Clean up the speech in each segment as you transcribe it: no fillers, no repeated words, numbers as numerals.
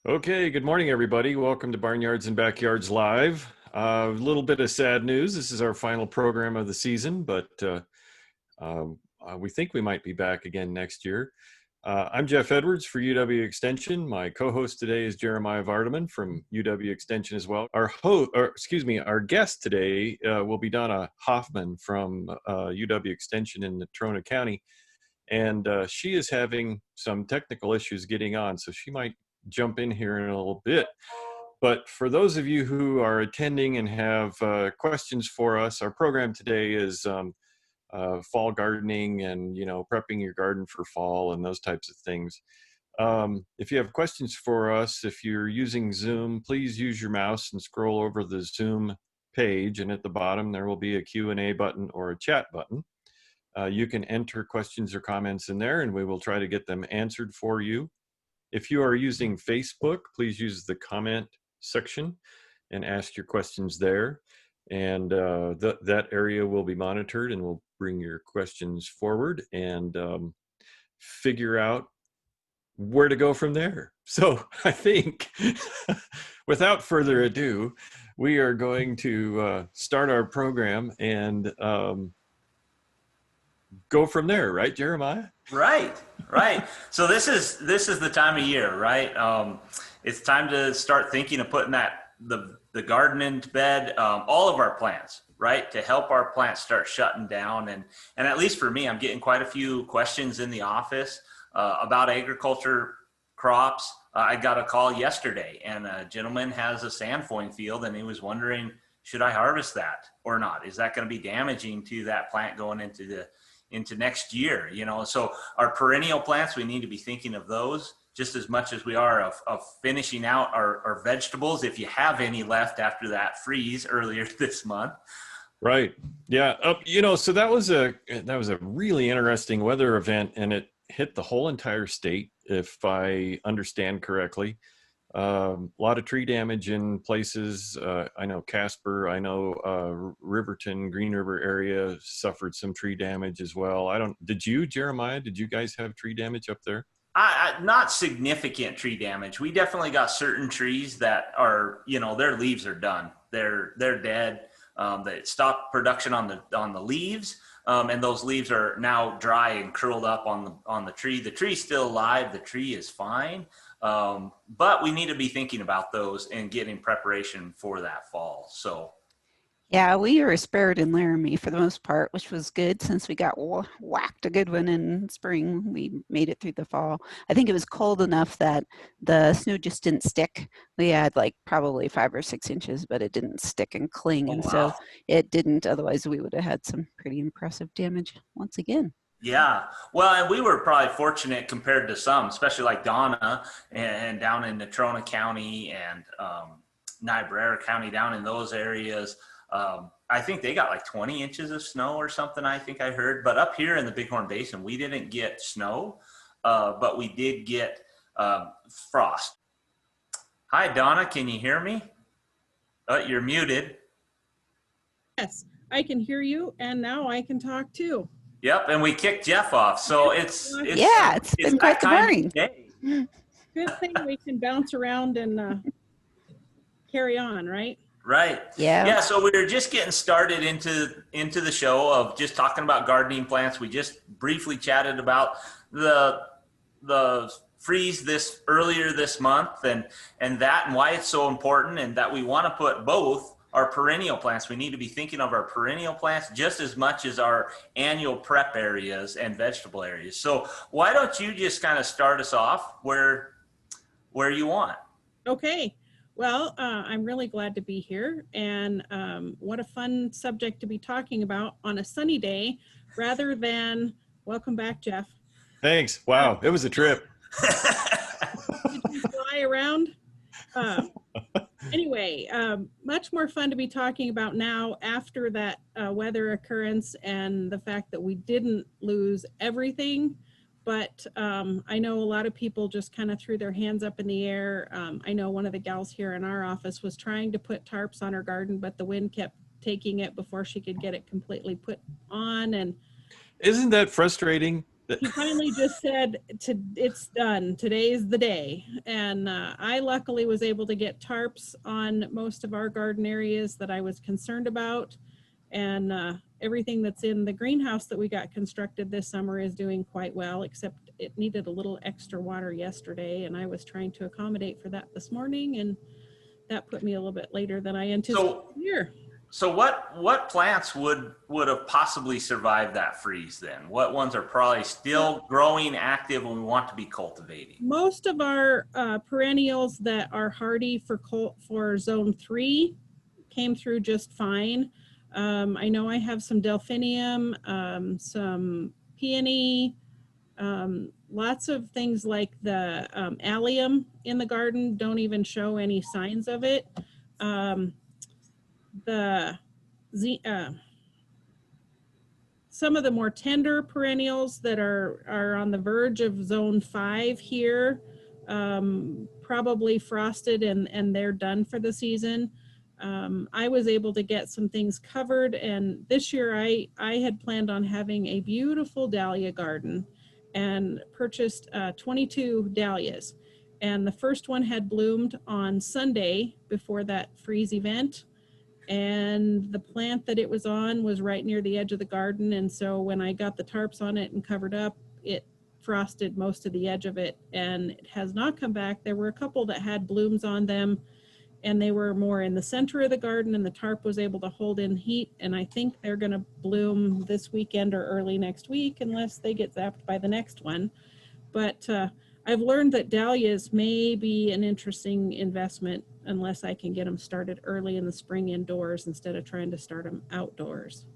Okay, good morning, everybody. Welcome to Barnyards and Backyards Live. A little bit of sad news. This is our final program of the season, but we think we might be back again next year. I'm Jeff Edwards for UW Extension. My co-host today is Jeremiah Vardaman from UW Extension as well. Our guest today will be Donna Hoffman from UW Extension in Natrona County, and she is having some technical issues getting on, so she might jump in here in a little bit. But for those of you who are attending and have questions for us, our program today is fall gardening and, prepping your garden for fall and those types of things. If you have questions for us, if you're using Zoom, please use your mouse and scroll over the Zoom page, and at the bottom there will be a Q&A button or a chat button. You can enter questions or comments in there and we will try to get them answered for you. If you are using Facebook, please use the comment section and ask your questions there. And that area will be monitored, and we'll bring your questions forward and figure out where to go from there. So I think without further ado, we are going to start our program and go from there, right, Jeremiah? Right. So this is the time of year, right? It's time to start thinking of putting the garden into bed, all of our plants, right, to help our plants start shutting down. And at least for me, I'm getting quite a few questions in the office about agriculture crops. I got a call yesterday, and a gentleman has a sandfoin field, and he was wondering, should I harvest that or not? Is that going to be damaging to that plant going into next year? So our perennial plants, we need to be thinking of those just as much as we are of finishing out our vegetables, if you have any left after that freeze earlier this month. Right. Yeah. So that was a really interesting weather event, and it hit the whole entire state, if I understand correctly. A lot of tree damage in places. I know Casper, I know Riverton, Green River area suffered some tree damage as well. Did you, Jeremiah, did you guys have tree damage up there? Not significant tree damage. We definitely got certain trees that are, their leaves are done. They're dead. They stopped production on the leaves. And those leaves are now dry and curled up on the tree. The tree's still alive. The tree is fine. But we need to be thinking about those and getting preparation for that fall. So, yeah, we were spared in Laramie for the most part, which was good since we got whacked a good one in spring. We made it through the fall. I think it was cold enough that the snow just didn't stick. We had like probably 5 or 6 inches, but it didn't stick and cling. And so it didn't. Otherwise, we would have had some pretty impressive damage once again. Yeah. Well, and we were probably fortunate compared to some, especially like Donna and down in Natrona County and Niobrara County, down in those areas. I think they got like 20 inches of snow or something, I think I heard. But up here in the Bighorn Basin, we didn't get snow, but we did get frost. Hi, Donna. Can you hear me? You're muted. Yes, I can hear you, and now I can talk too. Yep, and we kicked Jeff off, so it's been quite the morning. Good thing we can bounce around and carry on, right? Right. Yeah. So we were just getting started into the show of just talking about gardening plants. We just briefly chatted about the freeze earlier this month and why it's so important, and that we want to put both our perennial plants. We need to be thinking of our perennial plants just as much as our annual prep areas and vegetable areas. So why don't you just kind of start us off where you want? Okay. Well, I'm really glad to be here, and what a fun subject to be talking about on a sunny day rather than, welcome back, Jeff. Thanks. Wow. It was a trip. Did you fly around? Anyway, much more fun to be talking about now after that weather occurrence and the fact that we didn't lose everything. But I know a lot of people just kind of threw their hands up in the air. I know one of the gals here in our office was trying to put tarps on her garden, but the wind kept taking it before she could get it completely put on. And isn't that frustrating? he finally just said, it's done. Today's the day. And I luckily was able to get tarps on most of our garden areas that I was concerned about. And everything that's in the greenhouse that we got constructed this summer is doing quite well, except it needed a little extra water yesterday. And I was trying to accommodate for that this morning. And that put me a little bit later than I anticipated here. So what plants would have possibly survived that freeze then? What ones are probably still growing active and we want to be cultivating? Most of our perennials that are hardy for zone 3 came through just fine. I know I have some delphinium, some peony, lots of things like the allium in the garden don't even show any signs of it. Some of the more tender perennials that are on the verge of zone 5 here, probably frosted and they're done for the season. I was able to get some things covered, and this year I had planned on having a beautiful dahlia garden and purchased 22 dahlias. And the first one had bloomed on Sunday before that freeze event. And the plant that it was on was right near the edge of the garden. And so when I got the tarps on it and covered up, it frosted most of the edge of it, and it has not come back. There were a couple that had blooms on them, and they were more in the center of the garden, and the tarp was able to hold in heat. And I think they're going to bloom this weekend or early next week, unless they get zapped by the next one. But I've learned that dahlias may be an interesting investment unless I can get them started early in the spring indoors instead of trying to start them outdoors.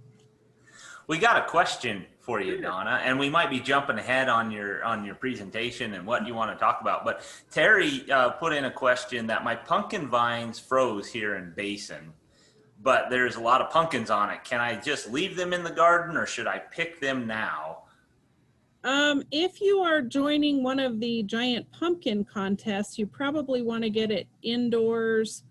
We got a question for you, Donna, and we might be jumping ahead on your presentation and what you want to talk about. But Terry put in a question that my pumpkin vines froze here in Basin, but there's a lot of pumpkins on it. Can I just leave them in the garden, or should I pick them now? If you are joining one of the giant pumpkin contests, you probably want to get it indoors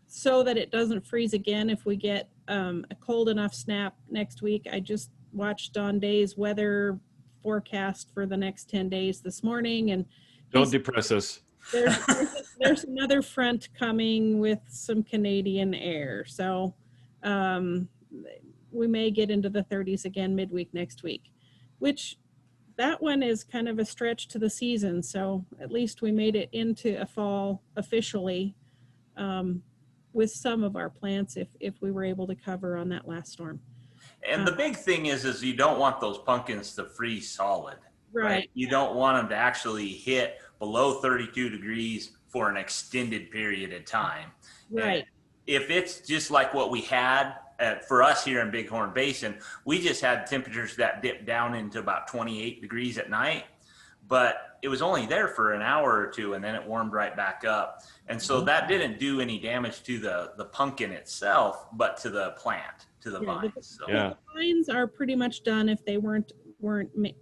so that it doesn't freeze again if we get a cold enough snap next week. I just watched Don Day's weather forecast for the next 10 days this morning, and don't depress us. There's another front coming with some Canadian air. So we may get into the 30s again midweek next week, which that one is kind of a stretch to the season. So at least we made it into a fall officially with some of our plants if we were able to cover on that last storm. And the big thing is you don't want those pumpkins to freeze solid. Right. You don't want them to actually hit below 32 degrees for an extended period of time. Right. And if it's just like what we had for us here in Bighorn Basin, we just had temperatures that dipped down into about 28 degrees at night, but it was only there for an hour or two, and then it warmed right back up. And so that didn't do any damage to the pumpkin itself, but to the plant, to the vines. The vines are pretty much done if they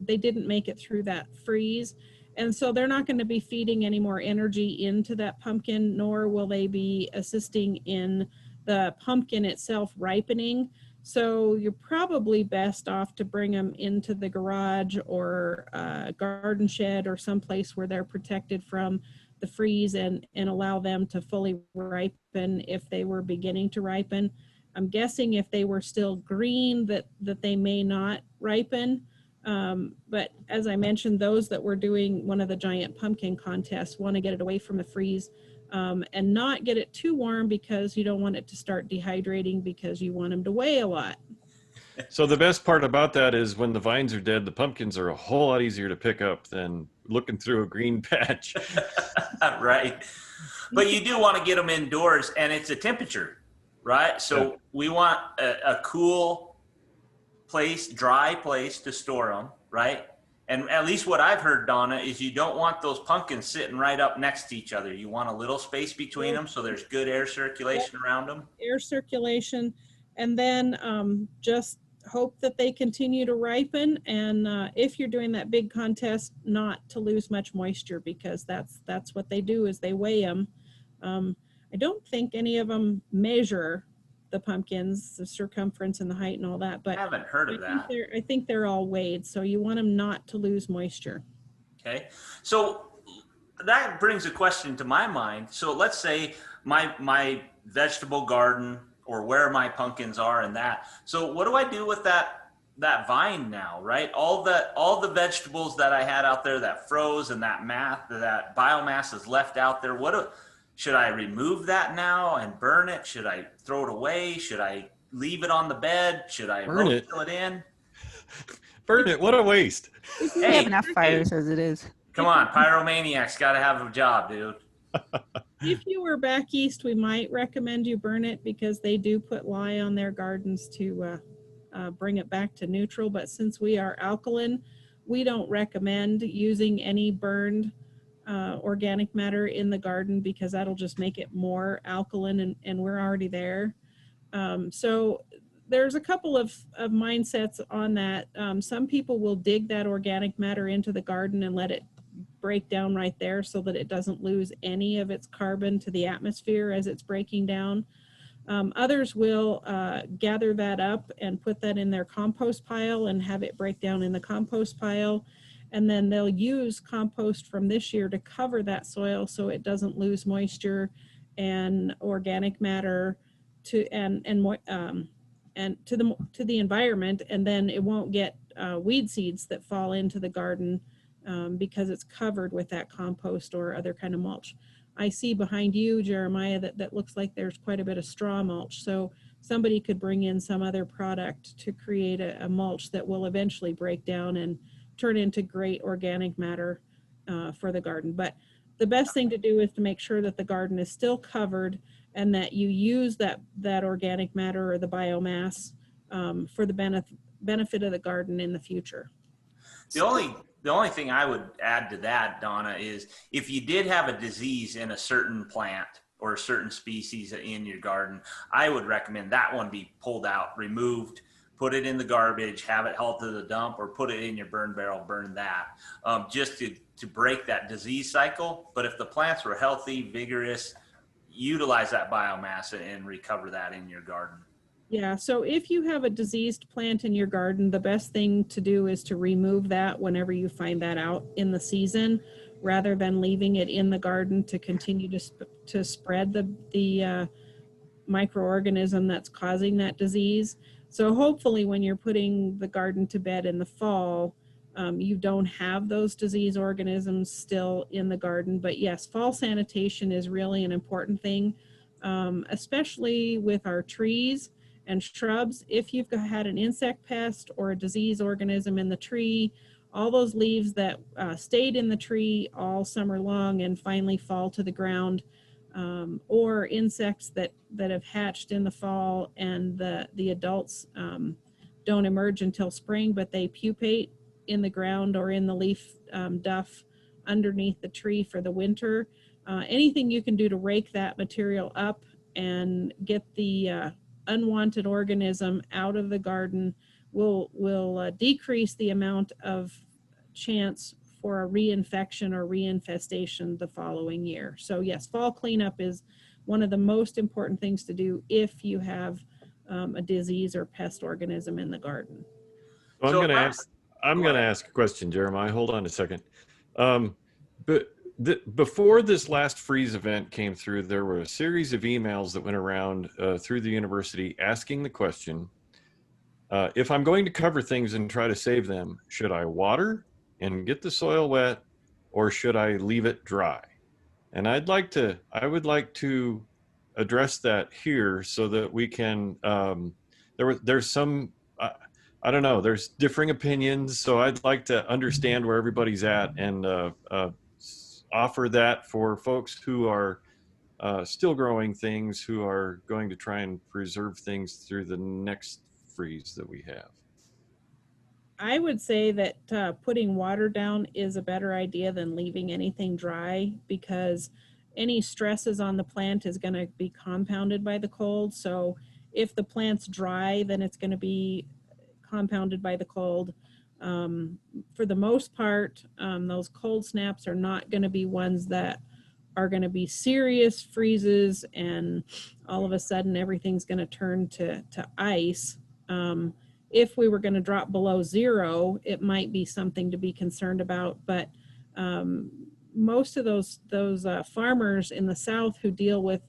they didn't make it through that freeze. And so they're not going to be feeding any more energy into that pumpkin, nor will they be assisting in the pumpkin itself ripening. So you're probably best off to bring them into the garage or a garden shed or someplace where they're protected from the freeze and allow them to fully ripen if they were beginning to ripen. I'm guessing if they were still green that they may not ripen. But as I mentioned, those that were doing one of the giant pumpkin contests want to get it away from the freeze and not get it too warm, because you don't want it to start dehydrating, because you want them to weigh a lot. So the best part about that is when the vines are dead, the pumpkins are a whole lot easier to pick up than looking through a green patch. Right. But you do want to get them indoors, and it's a temperature, right? So we want a cool place, dry place to store them, right? And at least what I've heard, Donna, is you don't want those pumpkins sitting right up next to each other. You want a little space between them so there's good air circulation around them. Air circulation, and then just hope that they continue to ripen. And if you're doing that big contest, not to lose much moisture, because that's what they do is they weigh them. I don't think any of them measure the pumpkins, the circumference and the height and all that. I But haven't heard of that. I think they're all weighed, so you want them not to lose moisture. Okay, so that brings a question to my mind. So let's say my vegetable garden or where my pumpkins are and that. So what do I do with that vine now, right? All the vegetables that I had out there that froze and that biomass is left out there. Should I remove that now and burn it? Should I throw it away? Should I leave it on the bed? Should I roll it in? Burn it. What a waste. We have enough fires as it is. Come on, pyromaniacs got to have a job, dude. If you were back east, we might recommend you burn it because they do put lye on their gardens to bring it back to neutral. But since we are alkaline, we don't recommend using any burned organic matter in the garden because that'll just make it more alkaline, and we're already there. So there's a couple of mindsets on that. Some people will dig that organic matter into the garden and let it break down right there so that it doesn't lose any of its carbon to the atmosphere as it's breaking down. Others will gather that up and put that in their compost pile and have it break down in the compost pile. And then they'll use compost from this year to cover that soil so it doesn't lose moisture and organic matter to the environment, and then it won't get weed seeds that fall into the garden because it's covered with that compost or other kind of mulch. I see behind you, Jeremiah, that looks like there's quite a bit of straw mulch. So somebody could bring in some other product to create a mulch that will eventually break down and turn into great organic matter for the garden. But the best thing to do is to make sure that the garden is still covered and that you use that organic matter or the biomass for the benefit of the garden in the future. The only thing I would add to that, Donna, is if you did have a disease in a certain plant or a certain species in your garden, I would recommend that one be pulled out, removed, put it in the garbage, have it hauled to the dump, or put it in your burn barrel, burn that, just to break that disease cycle. But if the plants were healthy, vigorous, utilize that biomass and recover that in your garden. Yeah, so if you have a diseased plant in your garden, the best thing to do is to remove that whenever you find that out in the season, rather than leaving it in the garden to continue to spread the microorganism that's causing that disease. So hopefully when you're putting the garden to bed in the fall, you don't have those disease organisms still in the garden. But yes, fall sanitation is really an important thing, especially with our trees and shrubs. If you've had an insect pest or a disease organism in the tree, all those leaves that stayed in the tree all summer long and finally fall to the ground, or insects that have hatched in the fall and the adults don't emerge until spring, but they pupate in the ground or in the leaf duff underneath the tree for the winter. Anything you can do to rake that material up and get the unwanted organism out of the garden will decrease the amount of chance for a reinfection or reinfestation the following year. So yes, fall cleanup is one of the most important things to do if you have a disease or pest organism in the garden. So I'm going to ask a question, Jeremiah. Hold on a second. But before this last freeze event came through, there were a series of emails that went around through the university asking the question, if I'm going to cover things and try to save them, should I water and get the soil wet, or should I leave it dry? And I would like to address that here so that we can, there's some, I don't know, there's differing opinions. So I'd like to understand where everybody's at and offer that for folks who are still growing things, who are going to try and preserve things through the next freeze that we have. I would say that putting water down is a better idea than leaving anything dry, because any stresses on the plant is going to be compounded by the cold. So if the plant's dry, then it's going to be compounded by the cold. For the most part, those cold snaps are not going to be ones that are going to be serious freezes and all of a sudden everything's going to turn to ice. If we were going to drop below zero, it might be something to be concerned about. But most of those farmers in the South who deal with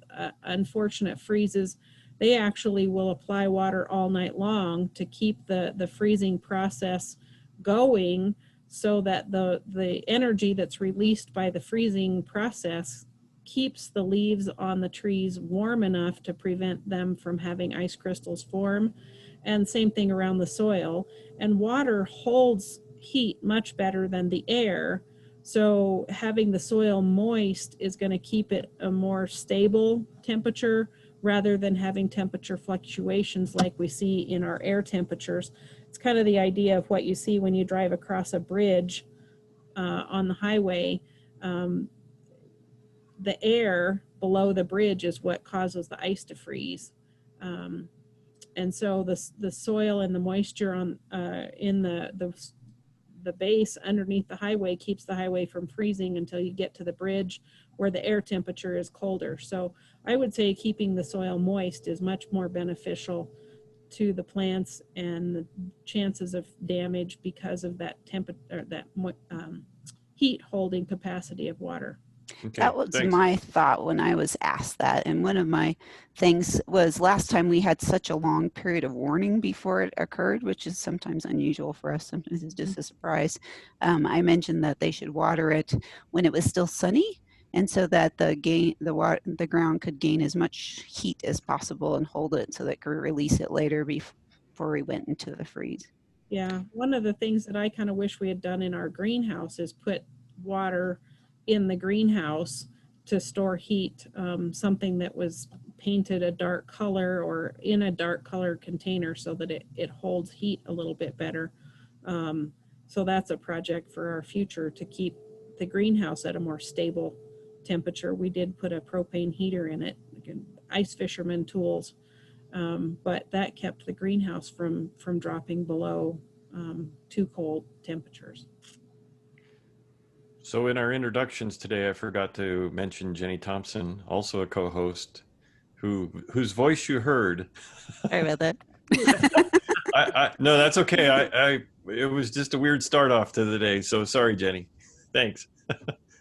unfortunate freezes, they actually will apply water all night long to keep the freezing process going, so that the energy that's released by the freezing process keeps the leaves on the trees warm enough to prevent them from having ice crystals form. And same thing around the soil. And water holds heat much better than the air. So having the soil moist is going to keep it a more stable temperature rather than having temperature fluctuations like we see in our air temperatures. It's kind of the idea of what you see when you drive across a bridge on the highway. The air below the bridge is what causes the ice to freeze. And so the soil and the moisture on in the base underneath the highway keeps the highway from freezing until you get to the bridge where the air temperature is colder. So I would say keeping the soil moist is much more beneficial to the plants and the chances of damage because of that heat holding capacity of water. Okay, That was thanks. my thought when I was asked that. And one of my things was last time we had such a long period of warning before it occurred, which is sometimes unusual for us. Sometimes it's just a surprise. I mentioned that they should water it when it was still sunny, and so that the ground could gain as much heat as possible and hold it so that it could release it later before we went into the freeze. Yeah, one of the things that I kind of wish we had done in our greenhouse is put water in the greenhouse to store heat, something that was painted a dark color or in a dark color container so that it holds heat a little bit better. So that's a project for our future to keep the greenhouse at a more stable temperature. We did put a propane heater in it, like ice fisherman tools, but that kept the greenhouse from dropping below too cold temperatures. So in our introductions today, I forgot to mention Jenny Thompson, also a co-host, whose voice you heard. Sorry about that. No, that's okay. It was just a weird start off to the day. So sorry, Jenny. Thanks.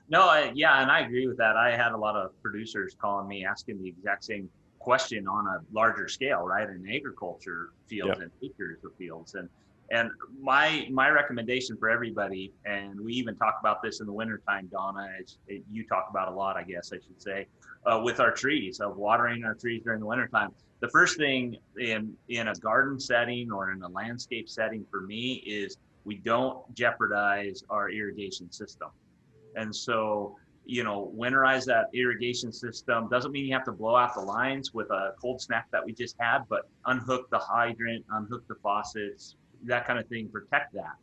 No, yeah, and I agree with that. I had a lot of producers calling me asking the exact same question on a larger scale, right? In agriculture fields and acres of fields. And my recommendation for everybody, and we even talk about this in the wintertime, Donna, as you talk about a lot, I guess I should say, with our trees, of watering our trees during the wintertime. The first thing in a garden setting or in a landscape setting for me is we don't jeopardize our irrigation system. And so, winterize that irrigation system. Doesn't mean you have to blow out the lines with a cold snap that we just had, but unhook the hydrant, unhook the faucets, that kind of thing, protect that.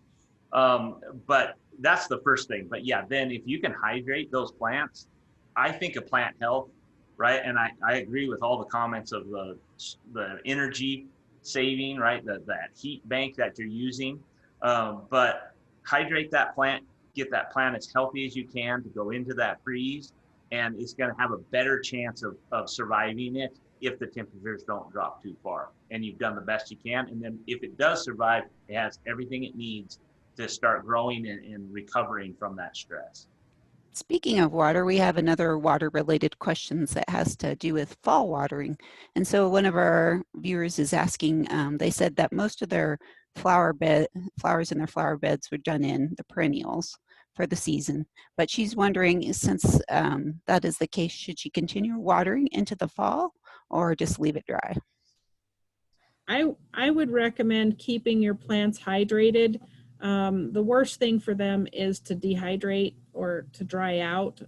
But that's the first thing. But yeah, then if you can hydrate those plants, I think of plant health, right? And I agree with all the comments of the energy saving, right? That heat bank that you're using. But hydrate that plant, get that plant as healthy as you can to go into that freeze, and it's going to have a better chance of surviving it if the temperatures don't drop too far and you've done the best you can. And then if it does survive, it has everything it needs to start growing and recovering from that stress. Speaking of water, we have another water-related questions that has to do with fall watering. And so one of our viewers is asking, they said that most of their flowers in their flower beds were done in the perennials for the season. But she's wondering, since that is the case, should she continue watering into the fall or just leave it dry? I would recommend keeping your plants hydrated. The worst thing for them is to dehydrate or to dry out.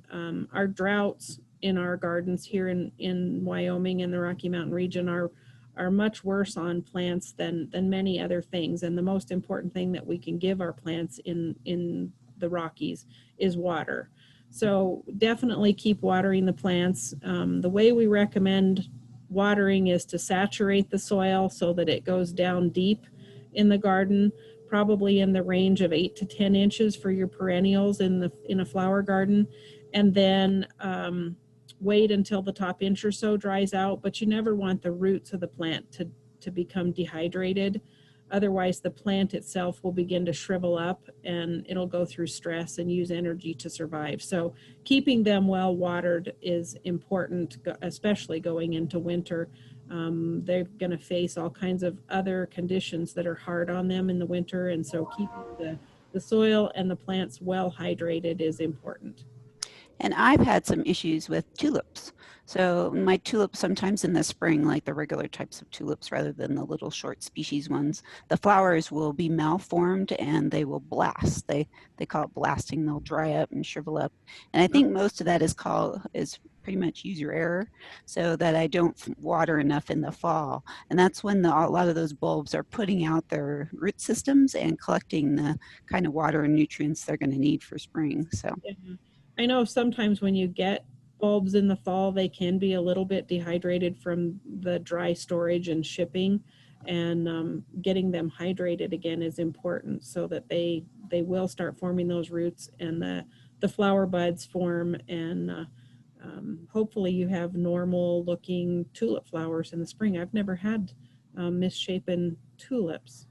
Our droughts in our gardens here in Wyoming and the Rocky Mountain region are much worse on plants than many other things. And the most important thing that we can give our plants in the Rockies is water. So definitely keep watering the plants. The way we recommend watering is to saturate the soil so that it goes down deep in the garden, probably in the range of 8 to 10 inches for your perennials in a flower garden. and then wait until the top inch or so dries out. But you never want the roots of the plant to become dehydrated. Otherwise, the plant itself will begin to shrivel up and it'll go through stress and use energy to survive. So keeping them well watered is important, especially going into winter. They're going to face all kinds of other conditions that are hard on them in the winter. And so keeping the soil and the plants well hydrated is important. And I've had some issues with tulips. So my tulips sometimes in the spring, like the regular types of tulips rather than the little short species ones, the flowers will be malformed and they will blast. They call it blasting. They'll dry up and shrivel up. And I think most of that is pretty much user error, so that I don't water enough in the fall. And that's when a lot of those bulbs are putting out their root systems and collecting the kind of water and nutrients they're going to need for spring. So. Yeah. I know sometimes when you get bulbs in the fall, they can be a little bit dehydrated from the dry storage and shipping, and getting them hydrated again is important so that they will start forming those roots and the flower buds form, and hopefully you have normal looking tulip flowers in the spring. I've never had misshapen tulips.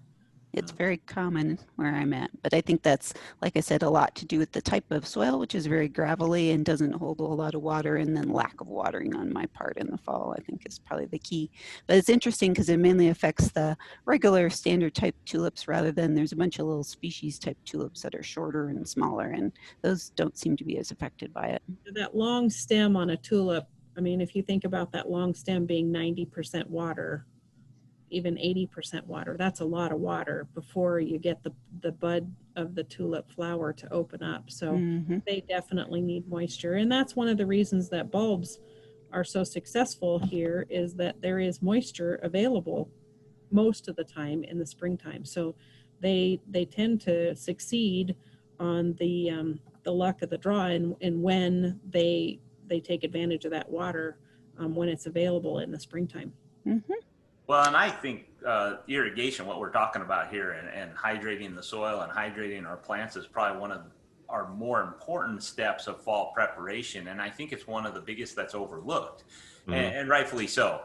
It's very common where I'm at, but I think that's, like I said, a lot to do with the type of soil, which is very gravelly and doesn't hold a whole lot of water, and then lack of watering on my part in the fall, I think, is probably the key. But it's interesting because it mainly affects the regular standard type tulips rather than there's a bunch of little species type tulips that are shorter and smaller, and those don't seem to be as affected by it. That long stem on a tulip, I mean, if you think about that long stem being 90% water, even 80% water, that's a lot of water before you get the bud of the tulip flower to open up. So they definitely need moisture. And that's one of the reasons that bulbs are so successful here, is that there is moisture available most of the time in the springtime. So they tend to succeed on the luck of the draw, and when they take advantage of that water when it's available in the springtime. Well, and I think irrigation, what we're talking about here, and hydrating the soil and hydrating our plants is probably one of our more important steps of fall preparation. And I think it's one of the biggest that's overlooked, and rightfully so.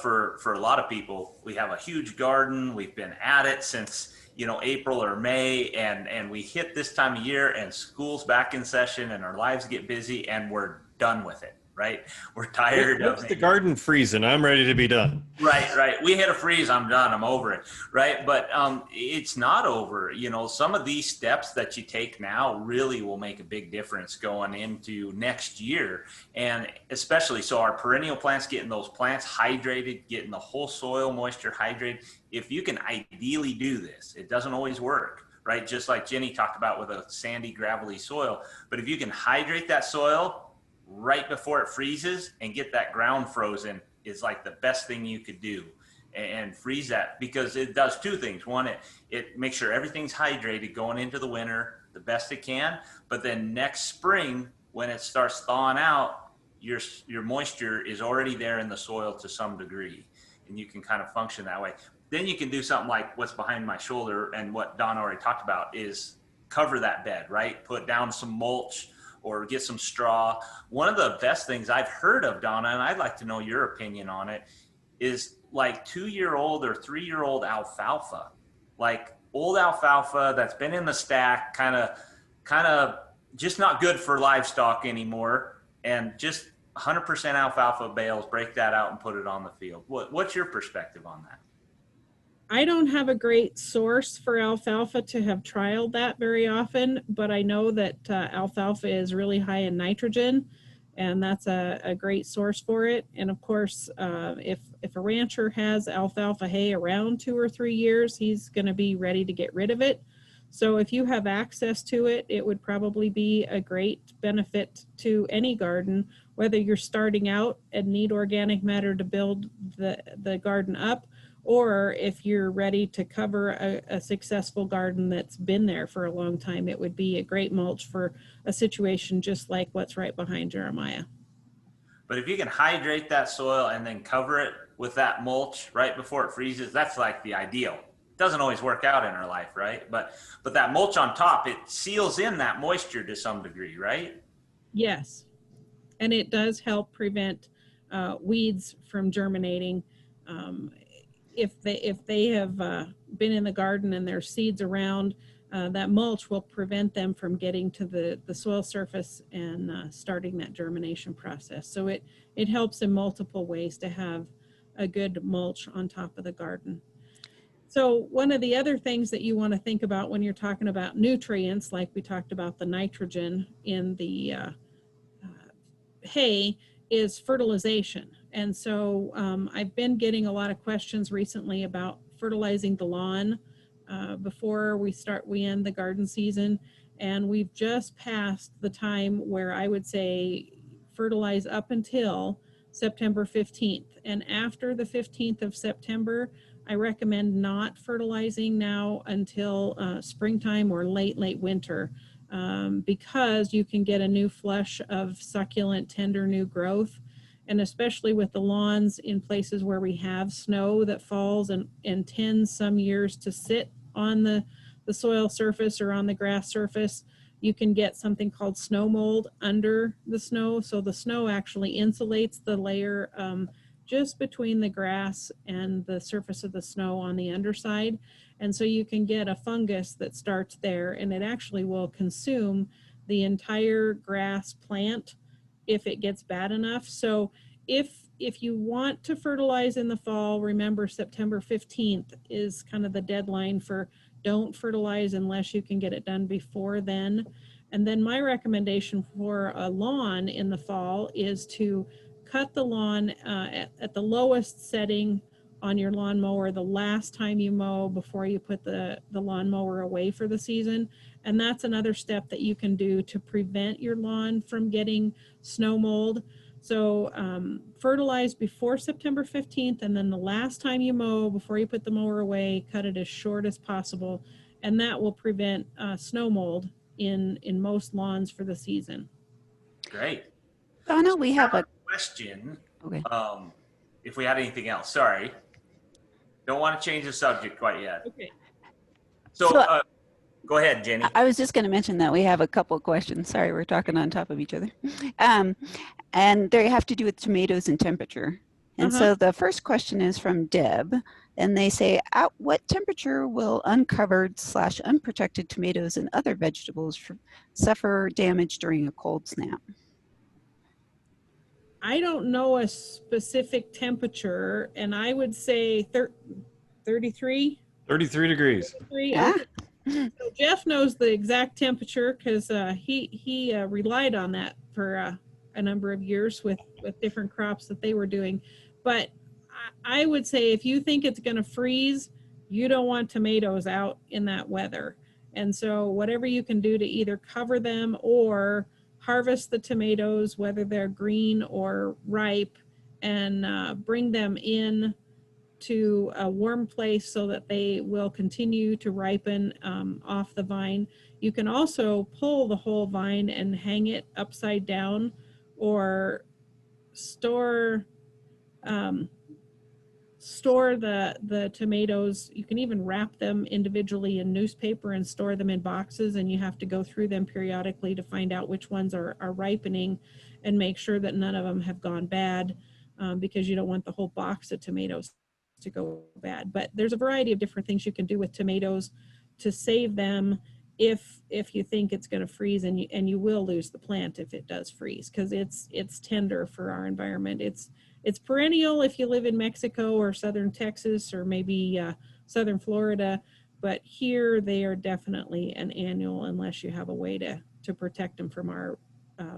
For a lot of people, we have a huge garden. We've been at it since, April or May, and we hit this time of year and school's back in session and our lives get busy and we're done with it. Right? We're tired of the garden freezing. I'm ready to be done. Right. We hit a freeze. I'm done. I'm over it. Right. But it's not over. Some of these steps that you take now really will make a big difference going into next year. And especially so our perennial plants, getting those plants hydrated, getting the whole soil moisture hydrated. If you can ideally do this, it doesn't always work. Right. Just like Jenny talked about with a sandy, gravelly soil. But if you can hydrate that soil right before it freezes and get that ground frozen, is like the best thing you could do, and freeze that, because it does two things. One, it makes sure everything's hydrated going into the winter the best it can, but then next spring when it starts thawing out, your moisture is already there in the soil to some degree, and you can kind of function that way. Then you can do something like what's behind my shoulder, and what Don already talked about, is cover that bed, right? Put down some mulch or get some straw. One of the best things I've heard of, Donna, and I'd like to know your opinion on it, is like 2-year-old or 3-year-old alfalfa. Like old alfalfa that's been in the stack, kind of just not good for livestock anymore, and just 100% alfalfa bales, break that out and put it on the field. What's your perspective on that? I don't have a great source for alfalfa to have trialed that very often, but I know that alfalfa is really high in nitrogen, and that's a great source for it. And of course, if a rancher has alfalfa hay around 2 or 3 years, he's going to be ready to get rid of it. So if you have access to it, it would probably be a great benefit to any garden, whether you're starting out and need organic matter to build the garden up, or if you're ready to cover a successful garden that's been there for a long time. It would be a great mulch for a situation just like what's right behind Jeremiah. But if you can hydrate that soil and then cover it with that mulch right before it freezes, that's like the ideal. It doesn't always work out in our life, right? But that mulch on top, it seals in that moisture to some degree, right? Yes, and it does help prevent weeds from germinating. Um, if they have been in the garden and there's seeds around, that mulch will prevent them from getting to the soil surface and starting that germination process. So it helps in multiple ways to have a good mulch on top of the garden. So one of the other things that you want to think about when you're talking about nutrients, like we talked about the nitrogen in the hay, is fertilization. And so I've been getting a lot of questions recently about fertilizing the lawn before we end the garden season. And we've just passed the time where I would say fertilize up until September 15th. And after the 15th of September, I recommend not fertilizing now until springtime or late winter. Because you can get a new flush of succulent, tender new growth. And especially with the lawns in places where we have snow that falls and tends some years to sit on the soil surface or on the grass surface, you can get something called snow mold under the snow. So the snow actually insulates the layer just between the grass and the surface of the snow on the underside. And so you can get a fungus that starts there, and it actually will consume the entire grass plant if it gets bad enough. So if you want to fertilize in the fall, remember September 15th is kind of the deadline for don't fertilize unless you can get it done before then. And then my recommendation for a lawn in the fall is to cut the lawn at the lowest setting on your lawnmower the last time you mow before you put the lawnmower away for the season. And that's another step that you can do to prevent your lawn from getting snow mold. So fertilize before September 15th, and then the last time you mow before you put the mower away, cut it as short as possible. And that will prevent snow mold in most lawns for the season. Great. Donna, we have a question. okay. If we had anything else, sorry. Don't want to change the subject quite yet. Okay. So go ahead, Jenny. I was just going to mention that we have a couple of questions. Sorry, we're talking on top of each other. And they have to do with tomatoes and temperature. And so the first question is from Deb, and they say, at what temperature will uncovered/unprotected tomatoes and other vegetables suffer damage during a cold snap? I don't know a specific temperature, and I would say 33. 33 degrees. 33, Yeah. okay. So Jeff knows the exact temperature because he relied on that for a number of years with different crops that they were doing. But I would say if you think it's going to freeze, you don't want tomatoes out in that weather. And so whatever you can do to either cover them or harvest the tomatoes, whether they're green or ripe, and bring them in to a warm place so that they will continue to ripen off the vine. You can also pull the whole vine and hang it upside down, or store the tomatoes. You can even wrap them individually in newspaper and store them in boxes, and you have to go through them periodically to find out which ones are ripening and make sure that none of them have gone bad, because you don't want the whole box of tomatoes to go bad. But there's a variety of different things you can do with tomatoes to save them if you think it's going to freeze, and you will lose the plant if it does freeze, because it's tender for our environment. It's perennial if you live in Mexico or southern Texas or maybe southern Florida, but here they are definitely an annual unless you have a way to protect them from our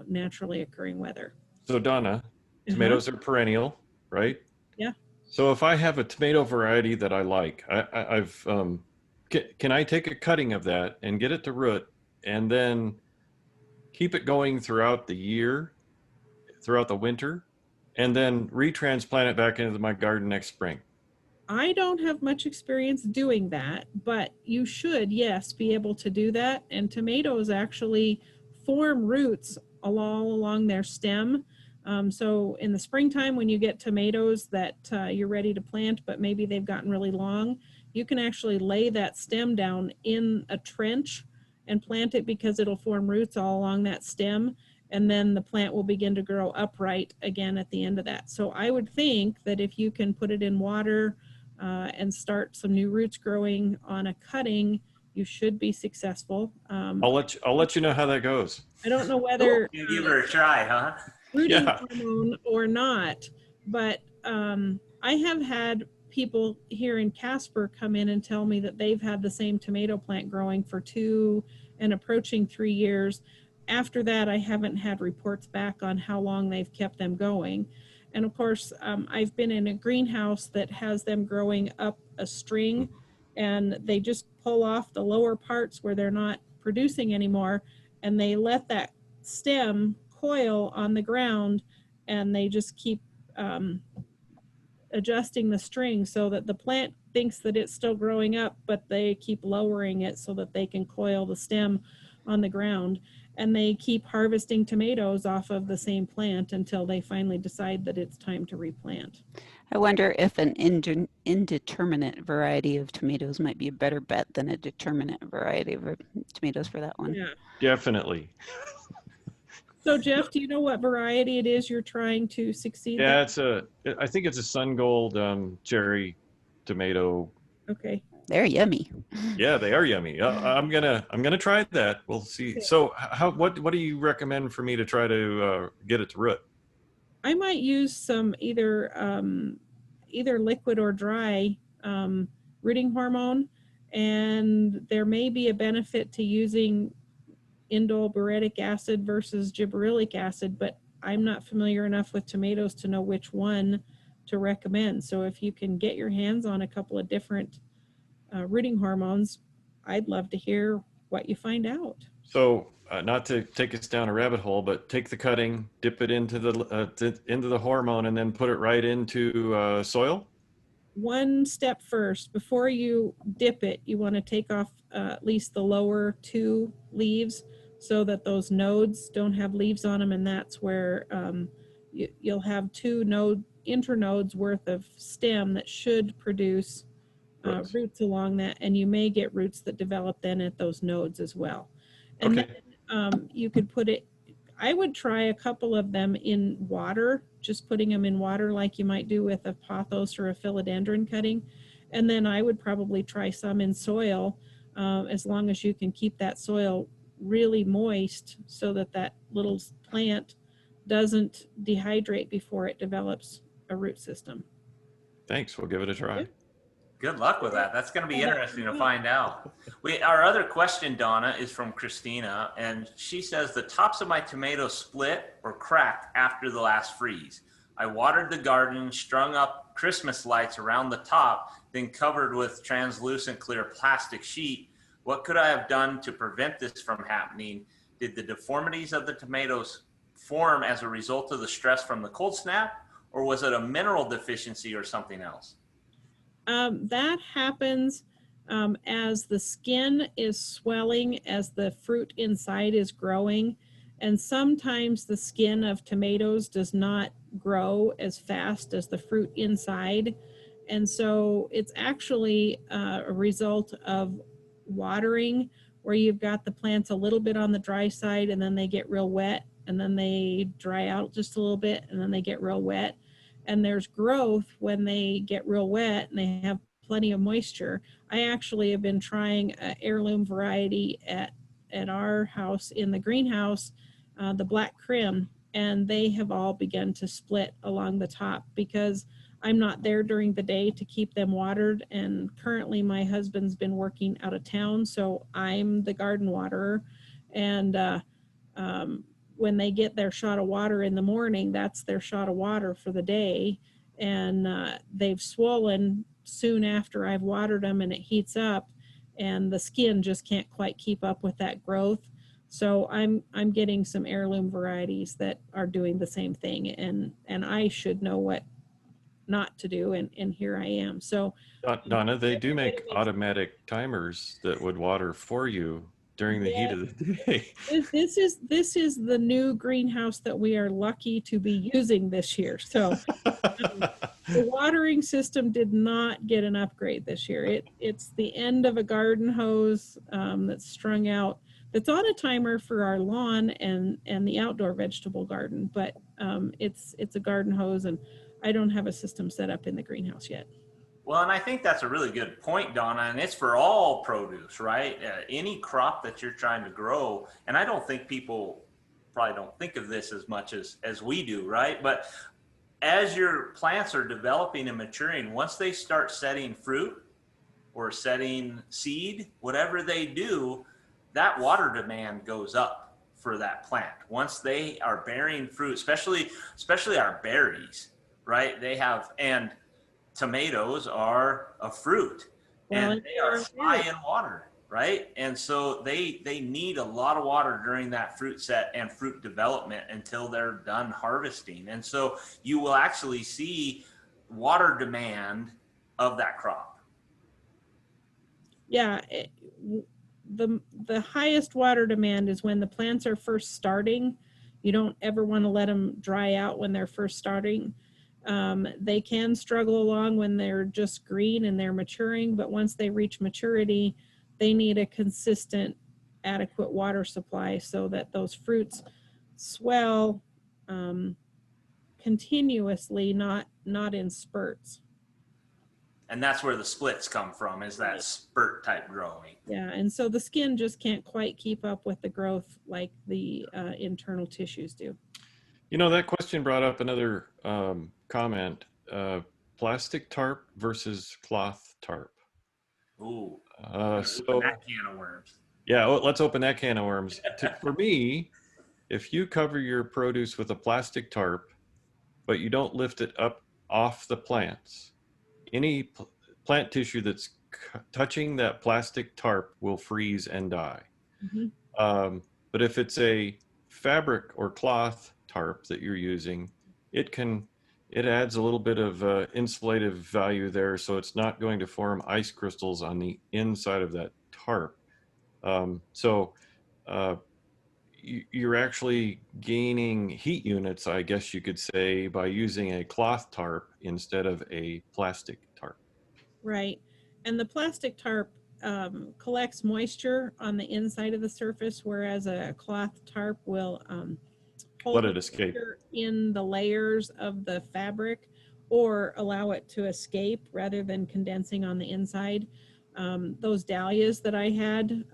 naturally occurring weather. So Donna, tomatoes are perennial, right? Yeah. So if I have a tomato variety that I like, can I take a cutting of that and get it to root and then keep it going throughout the year, throughout the winter, and then retransplant it back into my garden next spring? I don't have much experience doing that, but you should, yes, be able to do that. And tomatoes actually form roots all along their stem. So in the springtime, when you get tomatoes that you're ready to plant, but maybe they've gotten really long, you can actually lay that stem down in a trench and plant it, because it'll form roots all along that stem. and then the plant will begin to grow upright again at the end of that. So I would think that if you can put it in water and start some new roots growing on a cutting, you should be successful. I'll let you know how that goes. I don't know whether You give her a try, huh? rooting Yeah. hormone or not, but I have had people here in Casper come in and tell me that they've had the same tomato plant growing for 2 and approaching 3 years. After that, I haven't had reports back on how long they've kept them going. And of course, I've been in a greenhouse that has them growing up a string, and they just pull off the lower parts where they're not producing anymore, and they let that stem coil on the ground, and they just keep adjusting the string so that the plant thinks that it's still growing up, but they keep lowering it so that they can coil the stem on the ground. And they keep harvesting tomatoes off of the same plant until they finally decide that it's time to replant. I wonder if an indeterminate variety of tomatoes might be a better bet than a determinate variety of tomatoes for that one. Yeah. Definitely. So Jeff, do you know what variety it is you're trying to succeed Yeah, with? I think it's a Sun Gold cherry tomato. Okay. They're yummy. Yeah, they are yummy. I'm gonna try that. We'll see. Okay. So what do you recommend for me to try to get it to root? I might use some either liquid or dry rooting hormone, and there may be a benefit to using indole boretic acid versus gibberellic acid, but I'm not familiar enough with tomatoes to know which one to recommend. So if you can get your hands on a couple of different rooting hormones, I'd love to hear what you find out. So not to take us down a rabbit hole, but take the cutting, dip it into the hormone, and then put it right into soil. One step first, before you dip it, you want to take off at least the lower 2 leaves so that those nodes don't have leaves on them, and that's where you'll have 2 internodes worth of stem that should produce roots along that, and you may get roots that develop then at those nodes as well. And Okay. then you could put it, I would try a couple of them in water, just putting them in water like you might do with a pothos or a philodendron cutting. And then I would probably try some in soil, as long as you can keep that soil really moist so that that little plant doesn't dehydrate before it develops a root system. Thanks. We'll give it a try. Good luck with that. That's going to be interesting to find out. Our other question, Donna, is from Christina, and she says, the tops of my tomatoes split or cracked after the last freeze. I watered the garden, strung up Christmas lights around the top, then covered with translucent clear plastic sheet. What could I have done to prevent this from happening? Did the deformities of the tomatoes form as a result of the stress from the cold snap, or was it a mineral deficiency or something else? That happens as the skin is swelling, as the fruit inside is growing. And sometimes the skin of tomatoes does not grow as fast as the fruit inside. And so it's actually a result of watering, where you've got the plants a little bit on the dry side, and then they get real wet, and then they dry out just a little bit, and then they get real wet. And there's growth when they get real wet and they have plenty of moisture. I actually have been trying an heirloom variety at our house in the greenhouse, the black crim, and they have all begun to split along the top because I'm not there during the day to keep them watered. And currently my husband's been working out of town, so I'm the garden waterer. And when they get their shot of water in the morning, that's their shot of water for the day. And they've swollen soon after I've watered them, and it heats up, and the skin just can't quite keep up with that growth. So I'm getting some heirloom varieties that are doing the same thing, and I should know what not to do, and here I am. So Donna, they do make automatic timers that would water for you during the heat of the day. This is the new greenhouse that we are lucky to be using this year. So the watering system did not get an upgrade this year. It's the end of a garden hose that's strung out that's on a timer for our lawn and the outdoor vegetable garden, but it's a garden hose, and I don't have a system set up in the greenhouse yet. Well, and I think that's a really good point, Donna, and it's for all produce, right? Any crop that you're trying to grow, and I don't think people probably don't think of this as much as we do, right? But as your plants are developing and maturing, once they start setting fruit or setting seed, whatever they do, that water demand goes up for that plant. Once they are bearing fruit, especially our berries, right? They have, and tomatoes are a fruit, and they are high in water, right? And so they need a lot of water during that fruit set and fruit development until they're done harvesting. And so you will actually see water demand of that crop. Yeah, the highest water demand is when the plants are first starting. You don't ever want to let them dry out when they're first starting. They can struggle along when they're just green and they're maturing, but once they reach maturity, they need a consistent, adequate water supply so that those fruits swell continuously, not in spurts. And that's where the splits come from, is that spurt type growing. Yeah, and so the skin just can't quite keep up with the growth like the internal tissues do. You know, that question brought up another comment, plastic tarp versus cloth tarp. Ooh, So that can of worms. yeah, well, let's open that can of worms. For me, if you cover your produce with a plastic tarp, but you don't lift it up off the plants, any plant tissue that's touching that plastic tarp will freeze and die. Mm-hmm. But if it's a fabric or cloth tarp that you're using, it adds a little bit of insulative value there, so it's not going to form ice crystals on the inside of that tarp. You're actually gaining heat units, I guess you could say, by using a cloth tarp instead of a plastic tarp. Right. And the plastic tarp collects moisture on the inside of the surface, whereas a cloth tarp will hold Let it escape in the layers of the fabric or allow it to escape rather than condensing on the inside. Those dahlias that I had,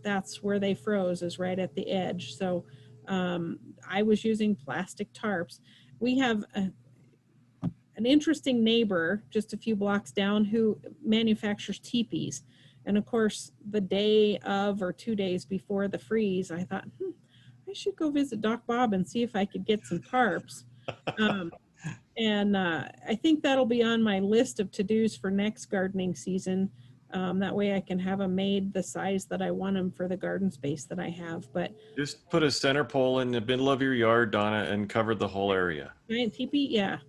that's where they froze, is right at the edge. So I was using plastic tarps. We have an interesting neighbor just a few blocks down who manufactures teepees. And of course, the day of or 2 days before the freeze, I thought, I should go visit Doc Bob and see if I could get some tarps. I think that'll be on my list of to-dos for next gardening season. That way I can have them made the size that I want them for the garden space that I have. But just put a center pole in the middle of your yard, Donna, and cover the whole area. giant teepee, yeah.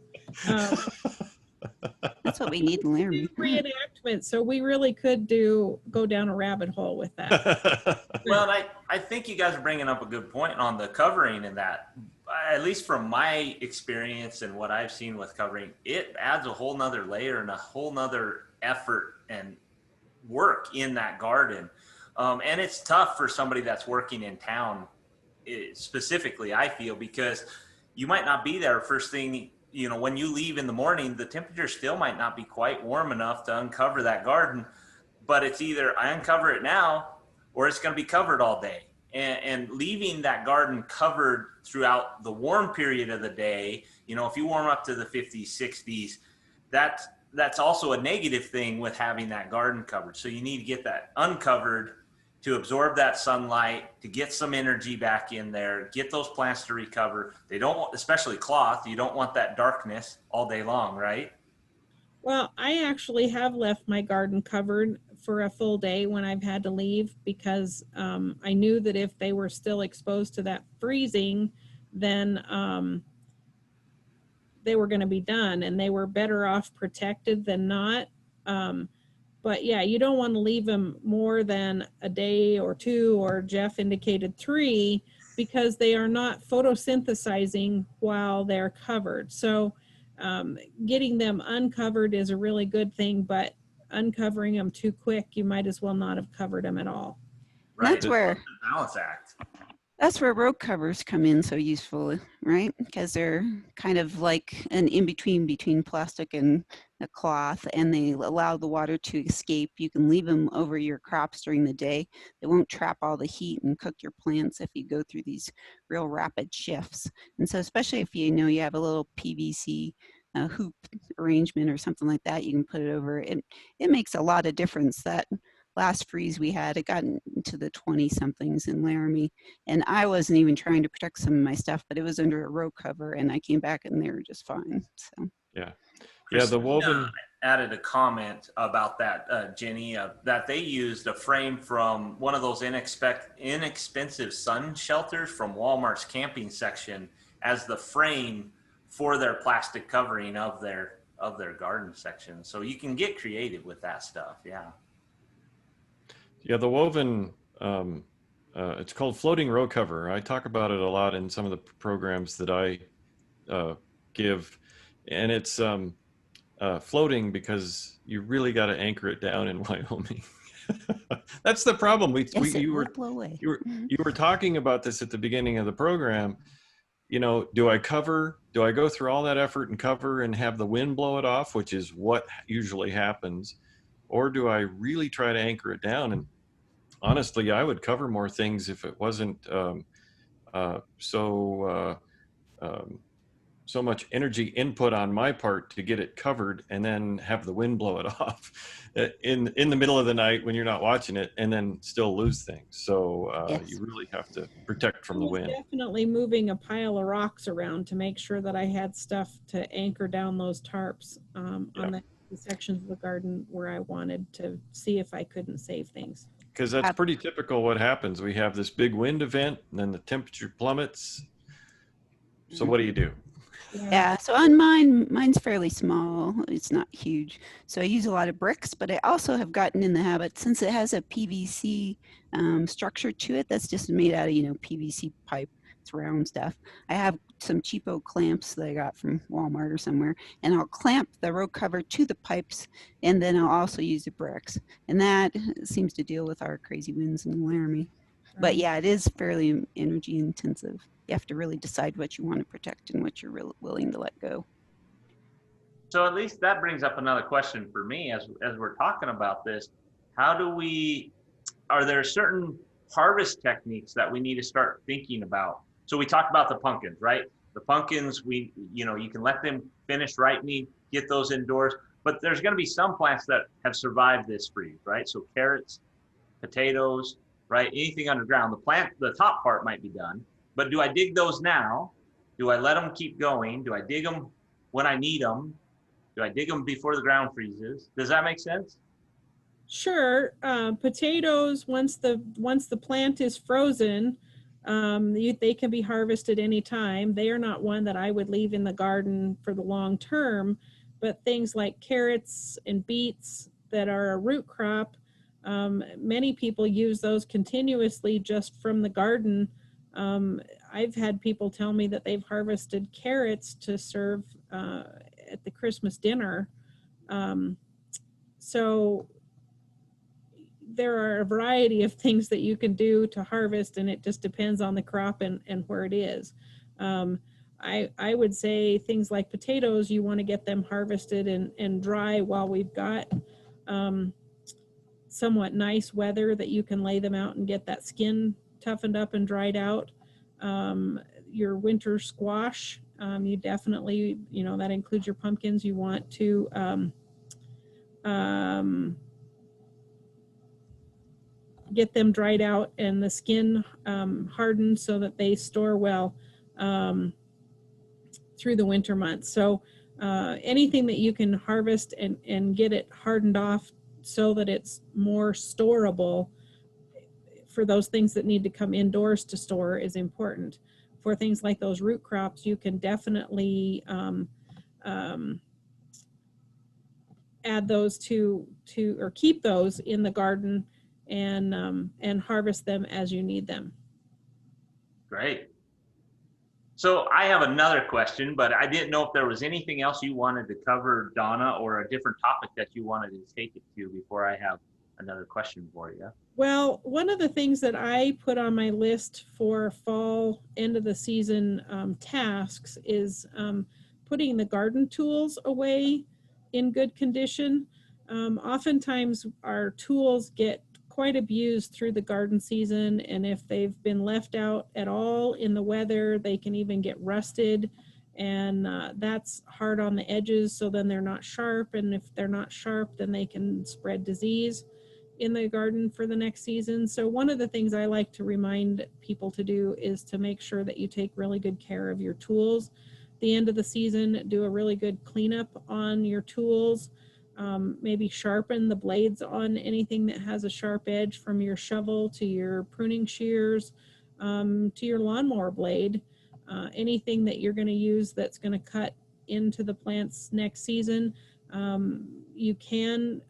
That's what we need in Laramie. Reenactment, so we really could go down a rabbit hole with that. Well, I think you guys are bringing up a good point on the covering, and that, at least from my experience and what I've seen with covering, it adds a whole nother layer and a whole nother effort and work in that garden. And it's tough for somebody that's working in town, specifically, I feel, because you might not be there first thing. You know, when you leave in the morning, the temperature still might not be quite warm enough to uncover that garden, but it's either I uncover it now or it's going to be covered all day. And leaving that garden covered throughout the warm period of the day, you know, if you warm up to the 50s, 60s, that's also a negative thing with having that garden covered. So you need to get that uncovered to absorb that sunlight, to get some energy back in there, get those plants to recover. They don't want, especially cloth, you don't want that darkness all day long, right? Well, I actually have left my garden covered for a full day when I've had to leave, because I knew that if they were still exposed to that freezing, then they were going to be done, and they were better off protected than not. But yeah, you don't want to leave them more than a day or two, or Jeff indicated 3, because they are not photosynthesizing while they're covered. So getting them uncovered is a really good thing, but uncovering them too quick, you might as well not have covered them at all. right? That's where It's a balance act. That's where road covers come in so useful, right? Because they're kind of like an in-between between plastic and a cloth, and they allow the water to escape. You can leave them over your crops during the day. They won't trap all the heat and cook your plants if you go through these real rapid shifts. And so especially if you know you have a little PVC hoop arrangement or something like that, you can put it over. It makes a lot of difference. That last freeze we had, it got into the 20 somethings in Laramie, and I wasn't even trying to protect some of my stuff, but it was under a row cover, and I came back and they were just fine. So Yeah. Yeah, the Christina woven. added a comment about that, Jenny, that they used a frame from one of those inexpensive sun shelters from Walmart's camping section as the frame for their plastic covering of their garden section. So you can get creative with that stuff. Yeah. Yeah, the woven, it's called floating row cover. I talk about it a lot in some of the programs that I give, and it's floating because you really got to anchor it down in Wyoming. That's the problem. yes, it You will were blow away. you were talking about this at the beginning of the program. You know, do I cover? Do I go through all that effort and cover and have the wind blow it off, which is what usually happens, or do I really try to anchor it down? And honestly, I would cover more things if it wasn't so much energy input on my part to get it covered, and then have the wind blow it off in the middle of the night when you're not watching it, and then still lose things. So Yes. you really have to protect from I the was wind. definitely moving a pile of rocks around to make sure that I had stuff to anchor down those tarps on the sections of the garden where I wanted to see if I couldn't save things. Because that's pretty typical what happens. We have this big wind event, and then the temperature plummets. So what do you do? Yeah, so on mine's fairly small. It's not huge. So I use a lot of bricks, but I also have gotten in the habit, since it has a PVC structure to it that's just made out of, PVC pipe. It's round stuff. I have some cheapo clamps that I got from Walmart or somewhere, and I'll clamp the row cover to the pipes, and then I'll also use the bricks. And that seems to deal with our crazy winds in Laramie. But yeah, it is fairly energy intensive. You have to really decide what you want to protect and what you're willing to let go. So at least that brings up another question for me as we're talking about this. Are there certain harvest techniques that we need to start thinking about? So we talked about the pumpkins, right? The pumpkins, you can let them finish ripening, get those indoors, but there's going to be some plants that have survived this freeze, right? So carrots, potatoes, right? Anything underground. The top part might be done, but do I dig those now? Do I let them keep going? Do I dig them when I need them? Do I dig them before the ground freezes? Does that make sense? Sure. Potatoes, once the plant is frozen, they can be harvested anytime. They are not one that I would leave in the garden for the long term, but things like carrots and beets that are a root crop, many people use those continuously just from the garden. I've had people tell me that they've harvested carrots to serve at the Christmas dinner. So there are a variety of things that you can do to harvest, and it just depends on the crop and where it is. I would say things like potatoes, you want to get them harvested and dry while we've got somewhat nice weather that you can lay them out and get that skin toughened up and dried out. Your winter squash, you definitely, that includes your pumpkins. You want to get them dried out and the skin hardened so that they store well through the winter months. So anything that you can harvest and get it hardened off so that it's more storable for those things that need to come indoors to store is important. For things like those root crops, you can definitely add those to or keep those in the garden and harvest them as you need them. Great. So I have another question, but I didn't know if there was anything else you wanted to cover, Donna, or a different topic that you wanted to take it to before I have another question for you. Well, one of the things that I put on my list for fall end of the season tasks is putting the garden tools away in good condition. Oftentimes our tools get quite abused through the garden season, and if they've been left out at all in the weather, they can even get rusted, and that's hard on the edges, so then they're not sharp, and if they're not sharp, then they can spread disease in the garden for the next season. So one of the things I like to remind people to do is to make sure that you take really good care of your tools. The end of the season, do a really good cleanup on your tools. Maybe sharpen the blades on anything that has a sharp edge, from your shovel to your pruning shears, to your lawnmower blade. Anything that you're going to use that's going to cut into the plants next season. You can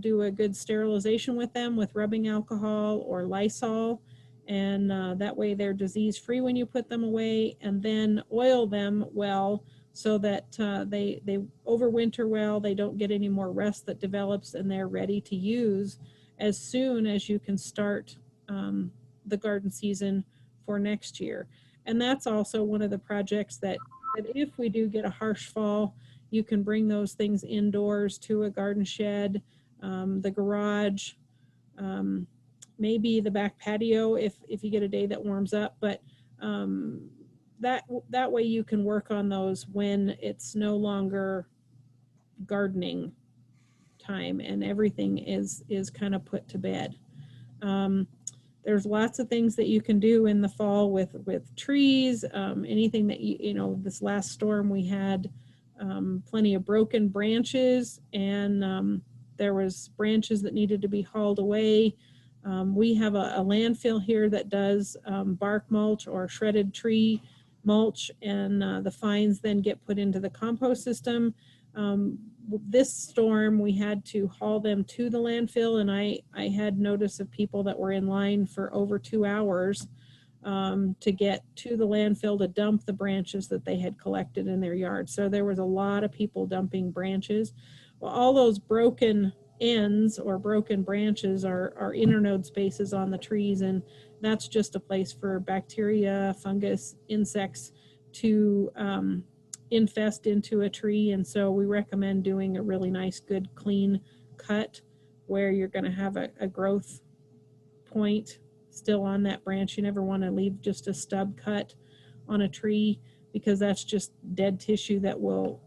do a good sterilization with them with rubbing alcohol or Lysol, and that way they're disease free when you put them away, and then oil them well so that they overwinter well, they don't get any more rust that develops, and they're ready to use as soon as you can start the garden season for next year. And that's also one of the projects that if we do get a harsh fall, you can bring those things indoors to a garden shed, the garage, maybe the back patio if you get a day that warms up. But that way you can work on those when it's no longer gardening time and everything is kind of put to bed. There's lots of things that you can do in the fall with trees, anything that this last storm we had plenty of broken branches, and there was branches that needed to be hauled away. We have a landfill here that does bark mulch or shredded tree mulch, and the fines then get put into the compost system. This storm, we had to haul them to the landfill, and I had notice of people that were in line for over 2 hours to get to the landfill to dump the branches that they had collected in their yard. So there was a lot of people dumping branches. Well, all those broken ends or broken branches are internode spaces on the trees, and that's just a place for bacteria, fungus, insects to infest into a tree. And so we recommend doing a really nice, good, clean cut where you're going to have a growth point still on that branch. You never want to leave just a stub cut on a tree, because that's just dead tissue that will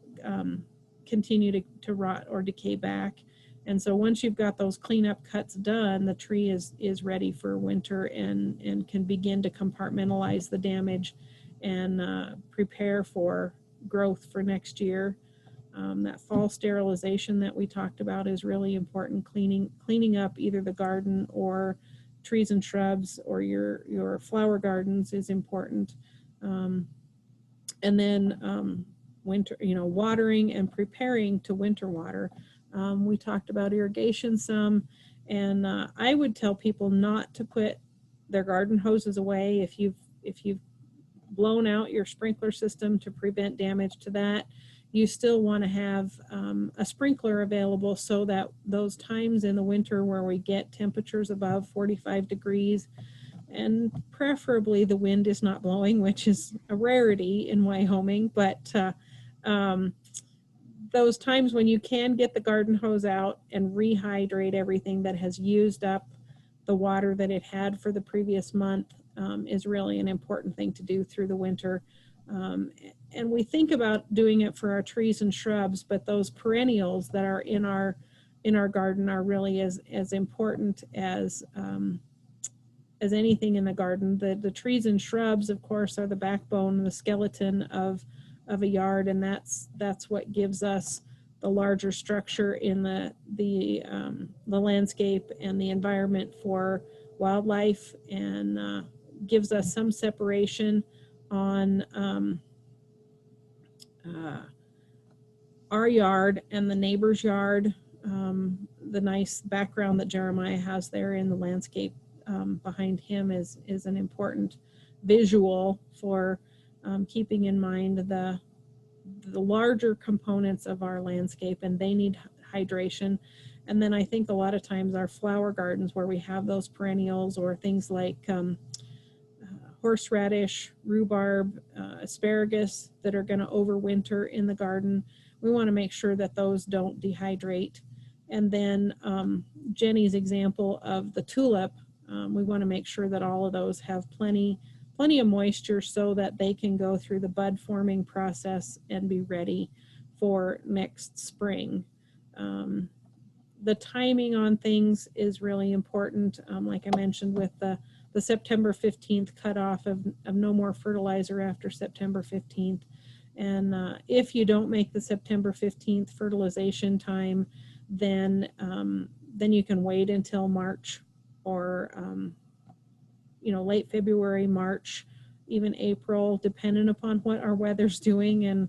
continue to rot or decay back. And so once you've got those cleanup cuts done, the tree is ready for winter and can begin to compartmentalize the damage and prepare for growth for next year. That fall sterilization that we talked about is really important. Cleaning up either the garden or trees and shrubs or your flower gardens is important. And then winter, watering and preparing to winter water. We talked about irrigation some, and I would tell people not to put their garden hoses away if you've blown out your sprinkler system to prevent damage to that. You still want to have a sprinkler available so that those times in the winter where we get temperatures above 45 degrees, and preferably the wind is not blowing, which is a rarity in Wyoming, but those times when you can get the garden hose out and rehydrate everything that has used up the water that it had for the previous month is really an important thing to do through the winter. And we think about doing it for our trees and shrubs, but those perennials that are in our garden are really as important as anything in the garden. The trees and shrubs, of course, are the backbone, the skeleton of a yard, and that's what gives us the larger structure in the landscape and the environment for wildlife, and gives us some separation on our yard and the neighbor's yard. The nice background that Jeremiah has there in the landscape behind him is an important visual for keeping in mind the larger components of our landscape, and they need hydration. And then I think a lot of times our flower gardens where we have those perennials or things like horseradish, rhubarb, asparagus that are going to overwinter in the garden, we want to make sure that those don't dehydrate. And then Jenny's example of the tulip, we want to make sure that all of those have plenty of moisture so that they can go through the bud forming process and be ready for next spring. The timing on things is really important. Like I mentioned with the September 15th cutoff of no more fertilizer after September 15th. And if you don't make the September 15th fertilization time, then you can wait until March or late February, March, even April, depending upon what our weather's doing. And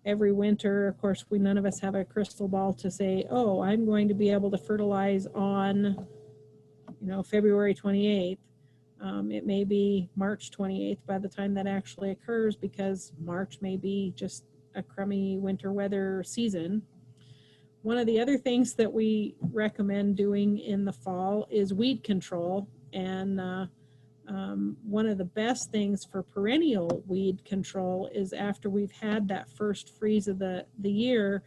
every winter, of course, none of us have a crystal ball to say, oh, I'm going to be able to fertilize on February 28th. It may be March 28th by the time that actually occurs, because March may be just a crummy winter weather season. One of the other things that we recommend doing in the fall is weed control. And one of the best things for perennial weed control is after we've had that first freeze of the year,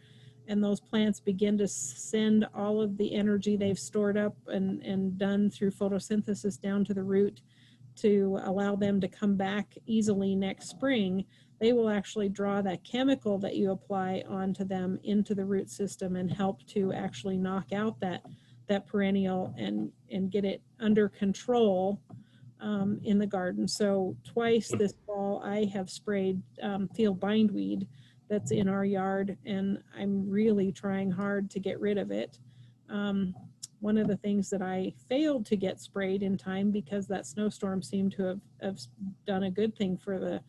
and those plants begin to send all of the energy they've stored up and done through photosynthesis down to the root to allow them to come back easily next spring, they will actually draw that chemical that you apply onto them into the root system and help to actually knock out that perennial and get it under control in the garden. So twice this fall I have sprayed field bindweed that's in our yard, and I'm really trying hard to get rid of it. One of the things that I failed to get sprayed in time, because that snowstorm seemed to have done a good thing for the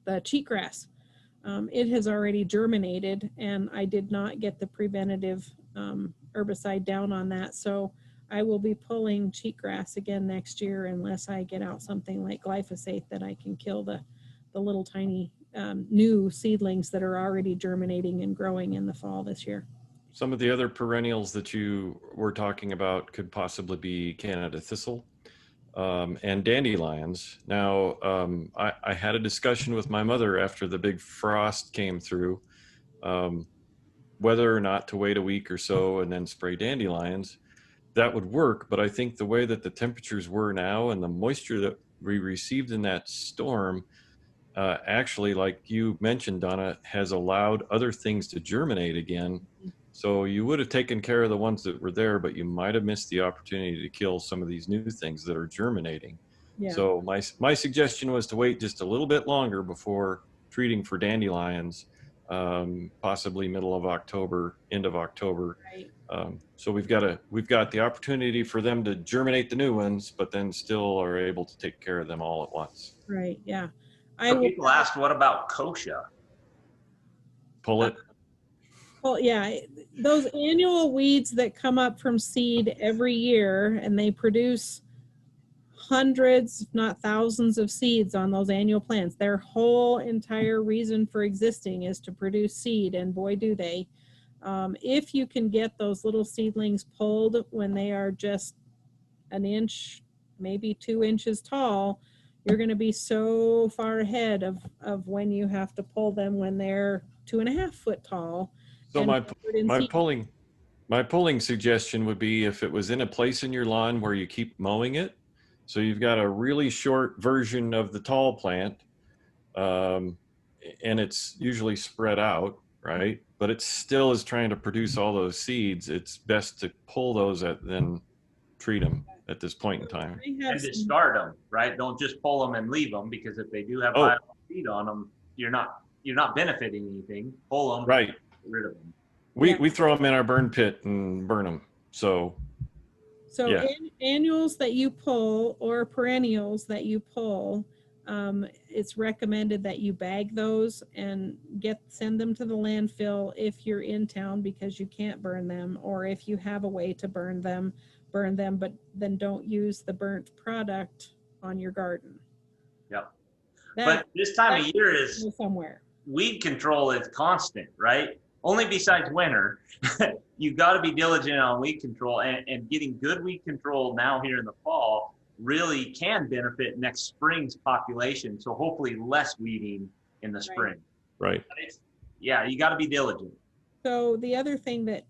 the cheatgrass. It has already germinated, and I did not get the preventative herbicide down on that. So I will be pulling cheatgrass again next year unless I get out something like glyphosate that I can kill the little tiny new seedlings that are already germinating and growing in the fall this year. Some of the other perennials that you were talking about could possibly be Canada thistle and dandelions. Now, I had a discussion with my mother after the big frost came through, whether or not to wait a week or so and then spray dandelions. That would work, but I think the way that the temperatures were now and the moisture that we received in that storm, actually, like you mentioned, Donna, has allowed other things to germinate again. So you would have taken care of the ones that were there, but you might have missed the opportunity to kill some of these new things that are germinating. Yeah. So my suggestion was to wait just a little bit longer before treating for dandelions, possibly middle of October, end of October. Right. So we've got the opportunity for them to germinate the new ones, but then still are able to take care of them all at once. Right. Yeah. So people asked, what about kochia? Pull it. Well, yeah, those annual weeds that come up from seed every year, and they produce hundreds, if not thousands of seeds on those annual plants. Their whole entire reason for existing is to produce seed, and boy, do they. If you can get those little seedlings pulled when they are just an inch, maybe 2 inches tall, you're going to be so far ahead of when you have to pull them when they're 2.5 foot tall. So my pulling suggestion would be if it was in a place in your lawn where you keep mowing it. So you've got a really short version of the tall plant, and it's usually spread out, right? But it still is trying to produce all those seeds. It's best to pull those than treat them at this point in time. And discard them, right? Don't just pull them and leave them, because if they do have seed on them, you're not benefiting anything. Pull them, right? Get rid of them. We throw them in our burn pit and burn them. So yeah. Annuals that you pull or perennials that you pull, it's recommended that you bag those and send them to the landfill if you're in town, because you can't burn them, or if you have a way to burn them, but then don't use the burnt product on your garden. Yep. But this time of year is somewhere. Weed control is constant, right? only besides winter, you've got to be diligent on weed control, and getting good weed control now here in the fall really can benefit next spring's population. So hopefully less weeding in the spring. Right. Yeah, you got to be diligent. So the other thing that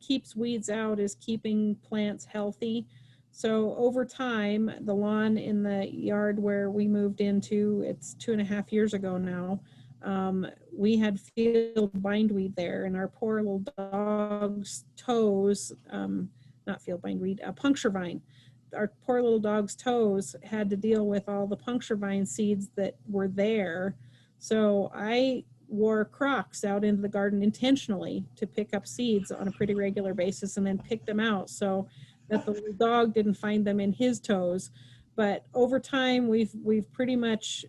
keeps weeds out is keeping plants healthy. So over time, the lawn in the yard where we moved into, it's 2.5 years ago now, we had field bindweed there, and our poor little dog's toes, not field bindweed, puncture vine. Our poor little dog's toes had to deal with all the puncture vine seeds that were there. So I wore Crocs out into the garden intentionally to pick up seeds on a pretty regular basis, and then pick them out so that the little dog didn't find them in his toes. But over time, we've pretty much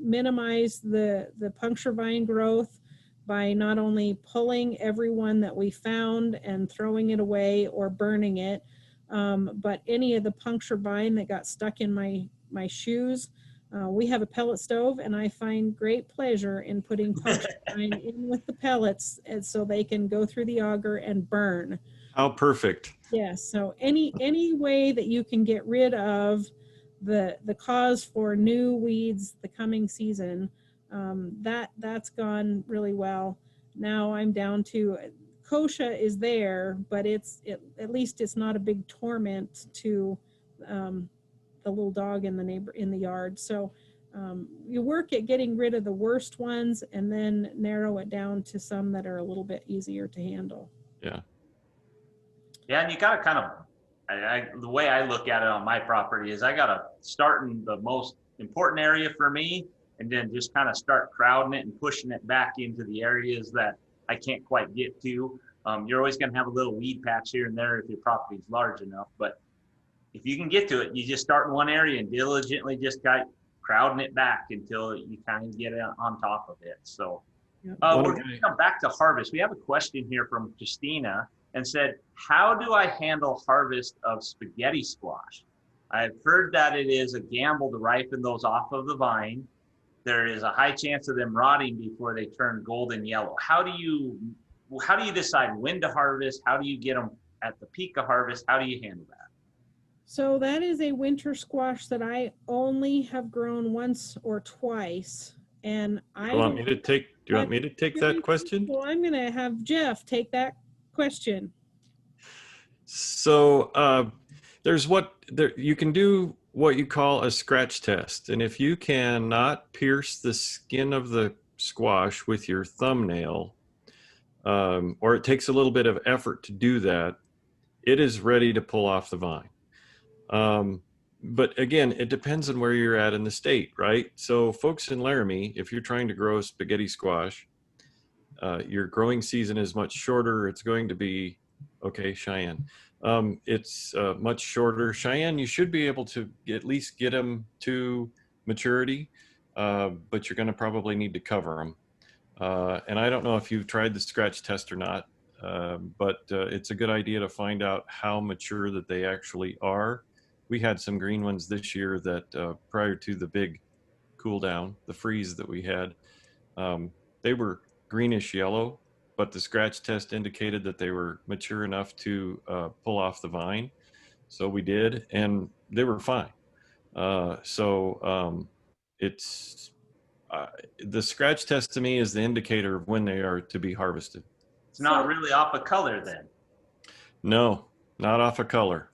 minimized the puncture vine growth by not only pulling every one that we found and throwing it away or burning it, but any of the puncture vine that got stuck in my shoes. We have a pellet stove, and I find great pleasure in putting puncture vine in with the pellets, and so they can go through the auger and burn. How perfect. Yes. So any way that you can get rid of the cause for new weeds the coming season, that's gone really well. Now I'm down to kochia is there, but at least it's not a big torment to the little dog in the yard. So you work at getting rid of the worst ones and then narrow it down to some that are a little bit easier to handle. Yeah. Yeah, and you got to kind of, the way I look at it on my property is I got to start in the most important area for me, and then just kind of start crowding it and pushing it back into the areas that I can't quite get to. You're always going to have a little weed patch here and there if your property is large enough, but if you can get to it, you just start in one area and diligently just crowding it back until you kind of get it on top of it. So we're going to come back to harvest. We have a question here from Christina, and said, how do I handle harvest of spaghetti squash? I've heard that it is a gamble to ripen those off of the vine. There is a high chance of them rotting before they turn golden yellow. How do you decide when to harvest? How do you get them at the peak of harvest? How do you handle that? So that is a winter squash that I only have grown once or twice. And Do you want me to take that question? Well, I'm going to have Jeff take that question. So you can do what you call a scratch test. And if you cannot pierce the skin of the squash with your thumbnail, or it takes a little bit of effort to do that, it is ready to pull off the vine. But again, it depends on where you're at in the state, right? So folks in Laramie, if you're trying to grow spaghetti squash, your growing season is much shorter. It's going to be, okay, Cheyenne. It's much shorter. Cheyenne, you should be able to at least get them to maturity, but you're going to probably need to cover them. And I don't know if you've tried the scratch test or not, but it's a good idea to find out how mature that they actually are. We had some green ones this year that prior to the big cool down, the freeze that we had, they were greenish yellow, but the scratch test indicated that they were mature enough to pull off the vine. So we did, and they were fine. It's the scratch test to me is the indicator of when they are to be harvested. It's not really off of color then. No, not off of color.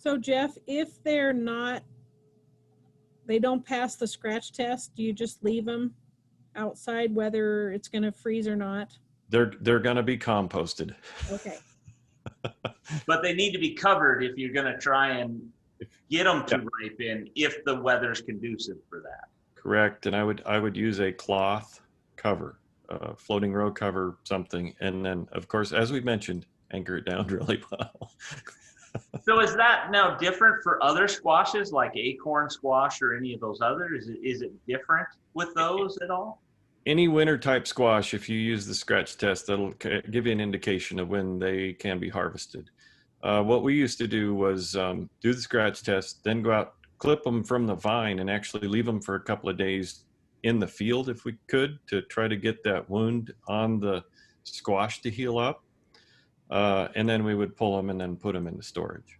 So Jeff, if they don't pass the scratch test, do you just leave them outside whether it's going to freeze or not? They're going to be composted. Okay. But they need to be covered if you're going to try and get them to ripen if the weather's conducive for that. Correct. And I would use a cloth cover, floating row cover, something. And then, of course, as we mentioned, anchor it down really well. So is that now different for other squashes like acorn squash or any of those others? Is it different with those at all? Any winter type squash, if you use the scratch test, that'll give you an indication of when they can be harvested. What we used to do was do the scratch test, then go out, clip them from the vine, and actually leave them for a couple of days in the field if we could, to try to get that wound on the squash to heal up. And then we would pull them and then put them into storage.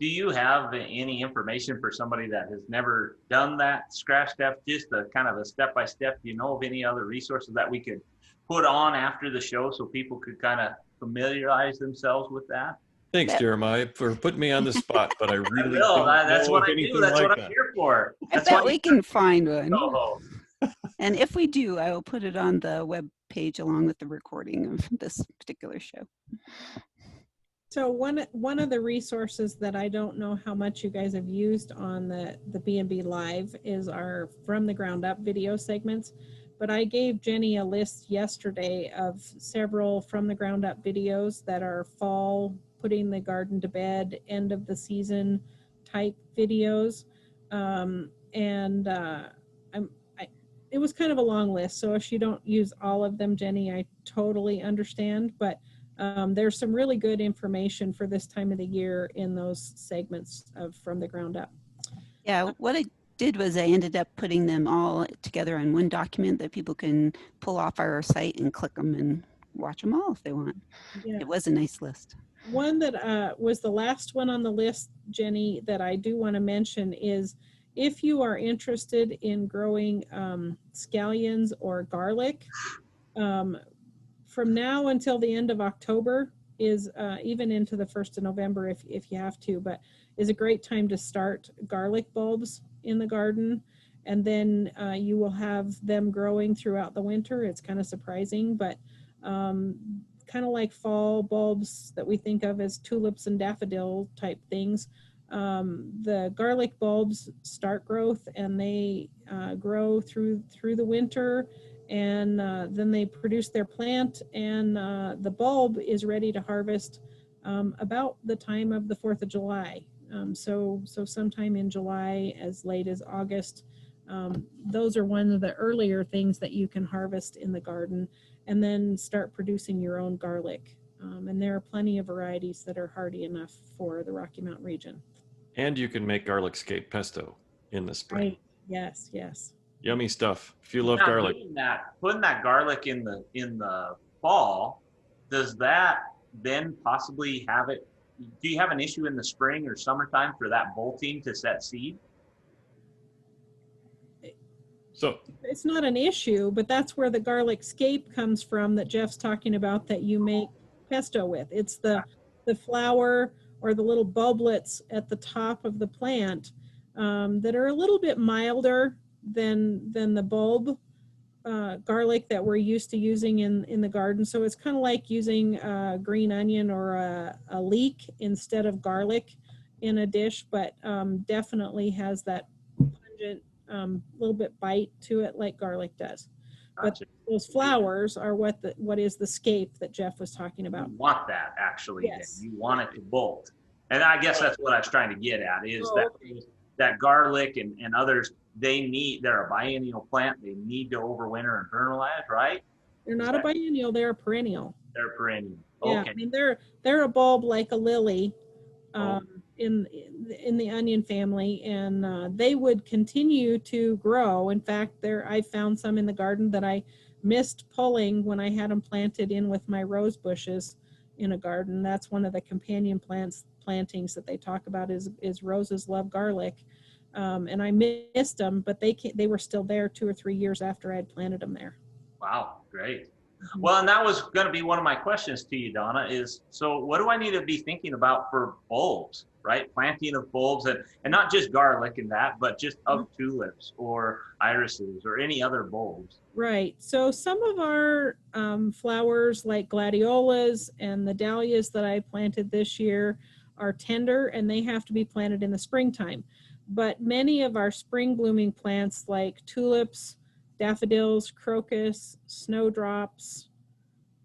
Do you have any information for somebody that has never done that scratch step, just a kind of a step-by-step? Do you know of any other resources that we could put on after the show so people could kind of familiarize themselves with that? Thanks, Yep. Jeremiah, for putting me on the spot, but I really will. don't That's know what of I do. anything That's like what I'm that. here for. I That's bet why we can find one. co-host. And if we do, I will put it on the web page along with the recording of this particular show. So one of the resources that I don't know how much you guys have used on the B&B Live is our From the Ground Up video segments. But I gave Jenny a list yesterday of several From the Ground Up videos that are fall, putting the garden to bed, end of the season type videos. It was kind of a long list. So if you don't use all of them, Jenny, I totally understand. But there's some really good information for this time of the year in those segments of From the Ground Up. Yeah, what I did was I ended up putting them all together in one document that people can pull off our site and click them and watch them all if they want. Yeah. It was a nice list. One that was the last one on the list, Jenny, that I do want to mention is if you are interested in growing scallions or garlic, from now until the end of October is even into the 1st of November if you have to, but is a great time to start garlic bulbs in the garden. And then you will have them growing throughout the winter. It's kind of surprising, but kind of like fall bulbs that we think of as tulips and daffodil type things. The garlic bulbs start growth and they grow through the winter, and then they produce their plant, and the bulb is ready to harvest about the time of the 4th of July. So sometime in July, as late as August. Those are one of the earlier things that you can harvest in the garden and then start producing your own garlic. And there are plenty of varieties that are hardy enough for the Rocky Mountain region. And you can make garlic scape pesto in the spring. Right. Yes, yes. Yummy stuff. If you love Now, garlic. putting that garlic in the fall, does that then possibly have it? Do you have an issue in the spring or summertime for that bolting to set seed? So It's not an issue, but that's where the garlic scape comes from that Jeff's talking about that you make pesto with. It's the flower or the little bulblets at the top of the plant that are a little bit milder than the bulb garlic that we're used to using in the garden. So it's kind of like using a green onion or a leek instead of garlic in a dish, but definitely has that pungent little bit bite to it like garlic does. Gotcha. But those flowers are what is the scape that Jeff was talking about. You want that actually. Yes. You want it to bolt. And I guess that's what I was trying to get at is Oh, that garlic and others, they're a biennial plant. They need to overwinter and fertilize, right? They're not a biennial, they're a perennial. They're perennial. Yeah, Okay. I mean they're a bulb like a lily Oh. in the onion family, and they would continue to grow. In fact, I found some in the garden that I missed pulling when I had them planted in with my rose bushes in a garden. That's one of the companion plantings that they talk about is roses love garlic, and I missed them, but they were still there 2 or 3 years after I had planted them there. Wow, great. Well, and that was going to be one of my questions to you, Donna, is so what do I need to be thinking about for bulbs, right? Planting of bulbs and not just garlic and that, but just of tulips or irises or any other bulbs. Right. So some of our flowers like gladiolas and the dahlias that I planted this year are tender and they have to be planted in the springtime. But many of our spring blooming plants like tulips, daffodils, crocus, snowdrops,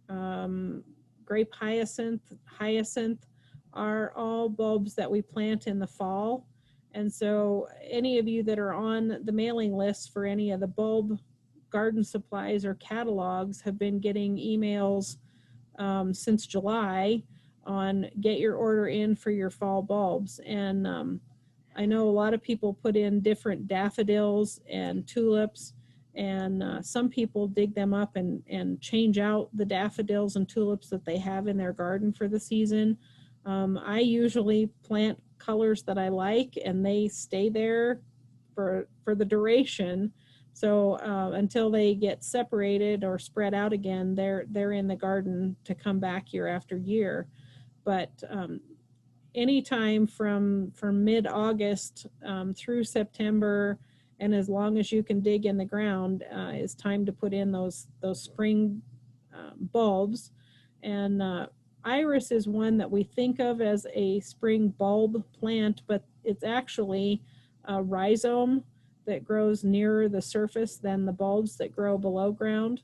grape hyacinth are all bulbs that we plant in the fall. And so any of you that are on the mailing list for any of the bulb garden supplies or catalogs have been getting emails since July on get your order in for your fall bulbs. And I know a lot of people put in different daffodils and tulips, And some people dig them up and change out the daffodils and tulips that they have in their garden for the season. I usually plant colors that I like, and they stay there for the duration. So until they get separated or spread out again, they're in the garden to come back year after year. But anytime from mid-August through September, and as long as you can dig in the ground, is time to put in those spring bulbs. And iris is one that we think of as a spring bulb plant, but it's actually a rhizome that grows nearer the surface than the bulbs that grow below ground.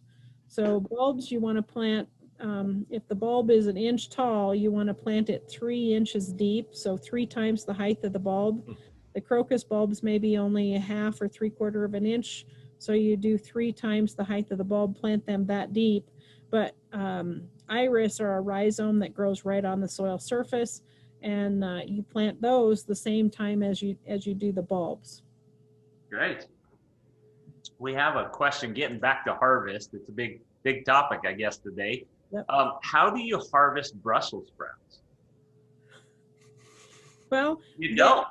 So bulbs you want to plant, if the bulb is an inch tall, you want to plant it 3 inches deep, so 3 times the height of the bulb. The crocus bulbs may be only a half or 3/4 of an inch, so you do 3 times the height of the bulb, plant them that deep. But iris are a rhizome that grows right on the soil surface, and you plant those the same time as you do the bulbs. Great. We have a question getting back to harvest. It's a big topic, I guess, today. Yep. How do you harvest Brussels sprouts? Well, You don't.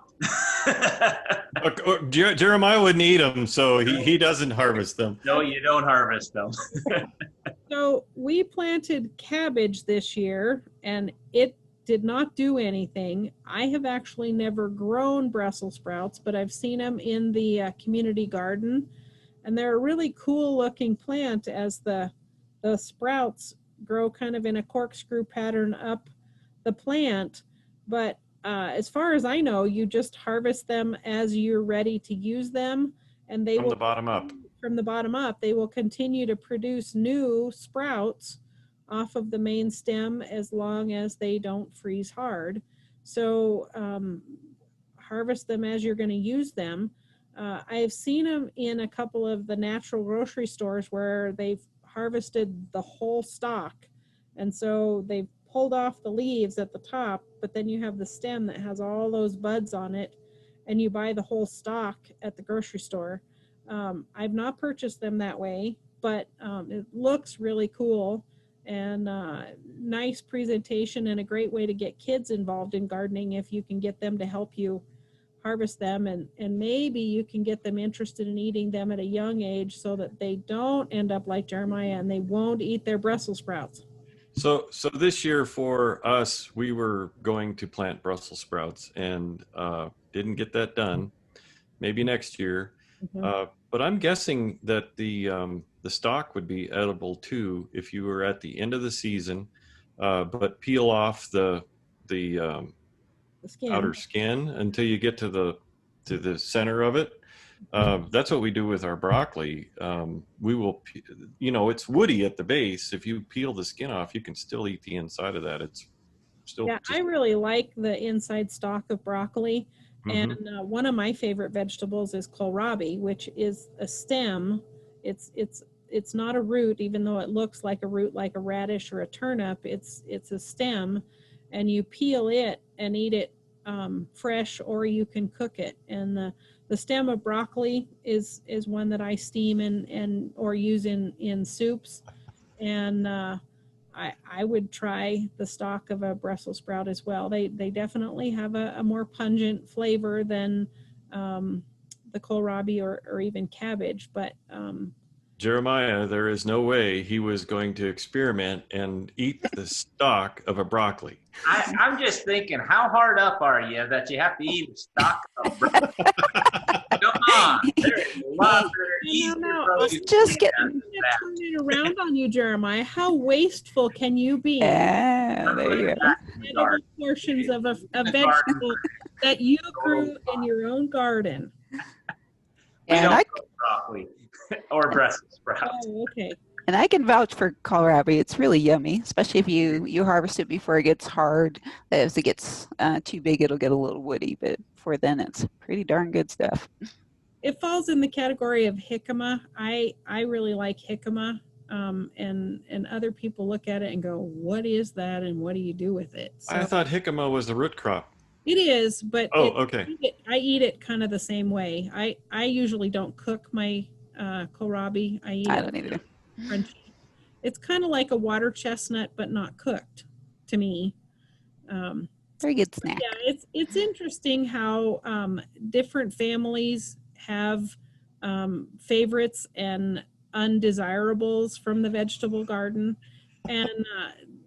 Jeremiah wouldn't eat them, so he doesn't harvest them. No, you don't harvest them. so we planted cabbage this year, and it did not do anything. I have actually never grown Brussels sprouts, but I've seen them in the community garden, and they're a really cool looking plant as the sprouts grow kind of in a corkscrew pattern up the plant. But as far as I know, you just harvest them as you're ready to use them, and they From will the bottom up. From the bottom up, they will continue to produce new sprouts off of the main stem as long as they don't freeze hard. So harvest them as you're going to use them. I've seen them in a couple of the natural grocery stores where they've harvested the whole stalk, and so they've pulled off the leaves at the top, but then you have the stem that has all those buds on it, and you buy the whole stalk at the grocery store. I've not purchased them that way, but it looks really cool, and nice presentation, and a great way to get kids involved in gardening if you can get them to help you harvest them, and maybe you can get them interested in eating them at a young age so that they don't end up like Jeremiah and they won't eat their Brussels sprouts. So this year for us, we were going to plant Brussels sprouts and didn't get that done. Maybe next year. Mm-hmm. But I'm guessing that the stalk would be edible too if you were at the end of the season, but peel off the skin. outer skin until you get to the center of it. That's what we do with our broccoli. We will, it's woody at the base. If you peel the skin off, you can still eat the inside of that. It's still. Yeah, I really like the inside stalk of broccoli. Mm-hmm. And one of my favorite vegetables is kohlrabi, which is a stem. It's not a root, even though it looks like a root, like a radish or a turnip. It's a stem, and you peel it and eat it fresh, or you can cook it. And the stem of broccoli is one that I steam and or use in soups. And I would try the stalk of a Brussels sprout as well. They definitely have a more pungent flavor than the kohlrabi or even cabbage. But Jeremiah, there is no way he was going to experiment and eat the stalk of a broccoli. I'm just thinking, how hard up are you that you have to eat a stalk of broccoli? Come on, there's a lot of easier roads. Just get. I'm turn it around on you, Jeremiah. How wasteful can you be? Yeah, there you go. Edible portions of a vegetable that you grew in your own garden. We And don't I grow broccoli or Brussels sprouts. Oh, okay. And I can vouch for kohlrabi. It's really yummy, especially if you harvest it before it gets hard. As it gets too big, it'll get a little woody, but before then, it's pretty darn good stuff. It falls in the category of jicama. I really like jicama, and other people look at it and go, "What is that? And what do you do with it?" So I thought jicama was the root crop. it is, but Oh, okay. I eat it kind of the same way. I usually don't cook my kohlrabi. I eat I it don't either. crunchy. It's kind of like a water chestnut, but not cooked to me. Very good snack. Yeah, it's interesting how different families have favorites and undesirables from the vegetable garden, and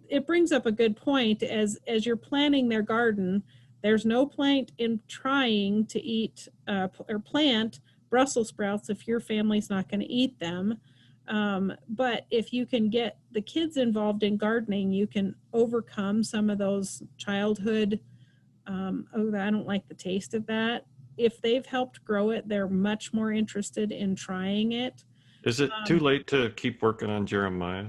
it brings up a good point. As you're planning their garden, there's no point in trying to eat or plant Brussels sprouts if your family's not going to eat them. But if you can get the kids involved in gardening, you can overcome some of those childhood, oh, I don't like the taste of that. If they've helped grow it, they're much more interested in trying it. Is it too late to keep working on Jeremiah?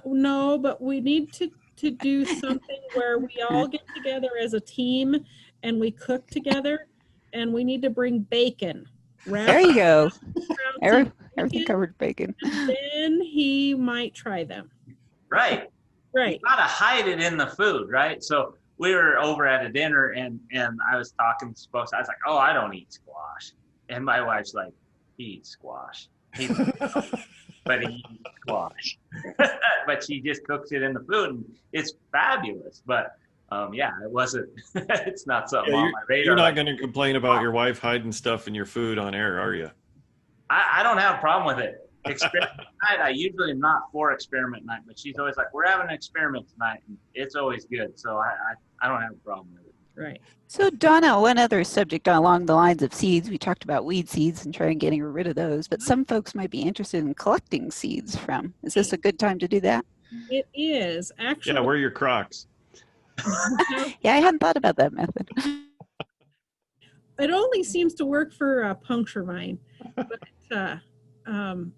No, but we need to do something where we all get together as a team and we cook together, and we need to bring bacon. There you go. Everything Everything covered bacon. then he might try them. Right. Right. You gotta hide it in the food, right? So we were over at a dinner and I was talking to folks. I was like, "Oh, I don't eat squash," and my wife's like, "He eats squash, but he eats squash." But she just cooks it in the food, and it's fabulous. But yeah, it wasn't. It's not something on my radar. You're not going to complain about your wife hiding stuff in your food on air, are you? I don't have a problem with it. Experiment night, I usually am not for experiment night, but she's always like, "We're having an experiment tonight," and it's always good. So I don't have a problem with it. Right. So Donna, one other subject along the lines of seeds, we talked about weed seeds and trying getting rid of those, but some folks might be interested in collecting seeds from. Is this a good time to do that? It is actually. Yeah, wear your Crocs. Yeah, I hadn't thought about that method. It only seems to work for puncture vine, but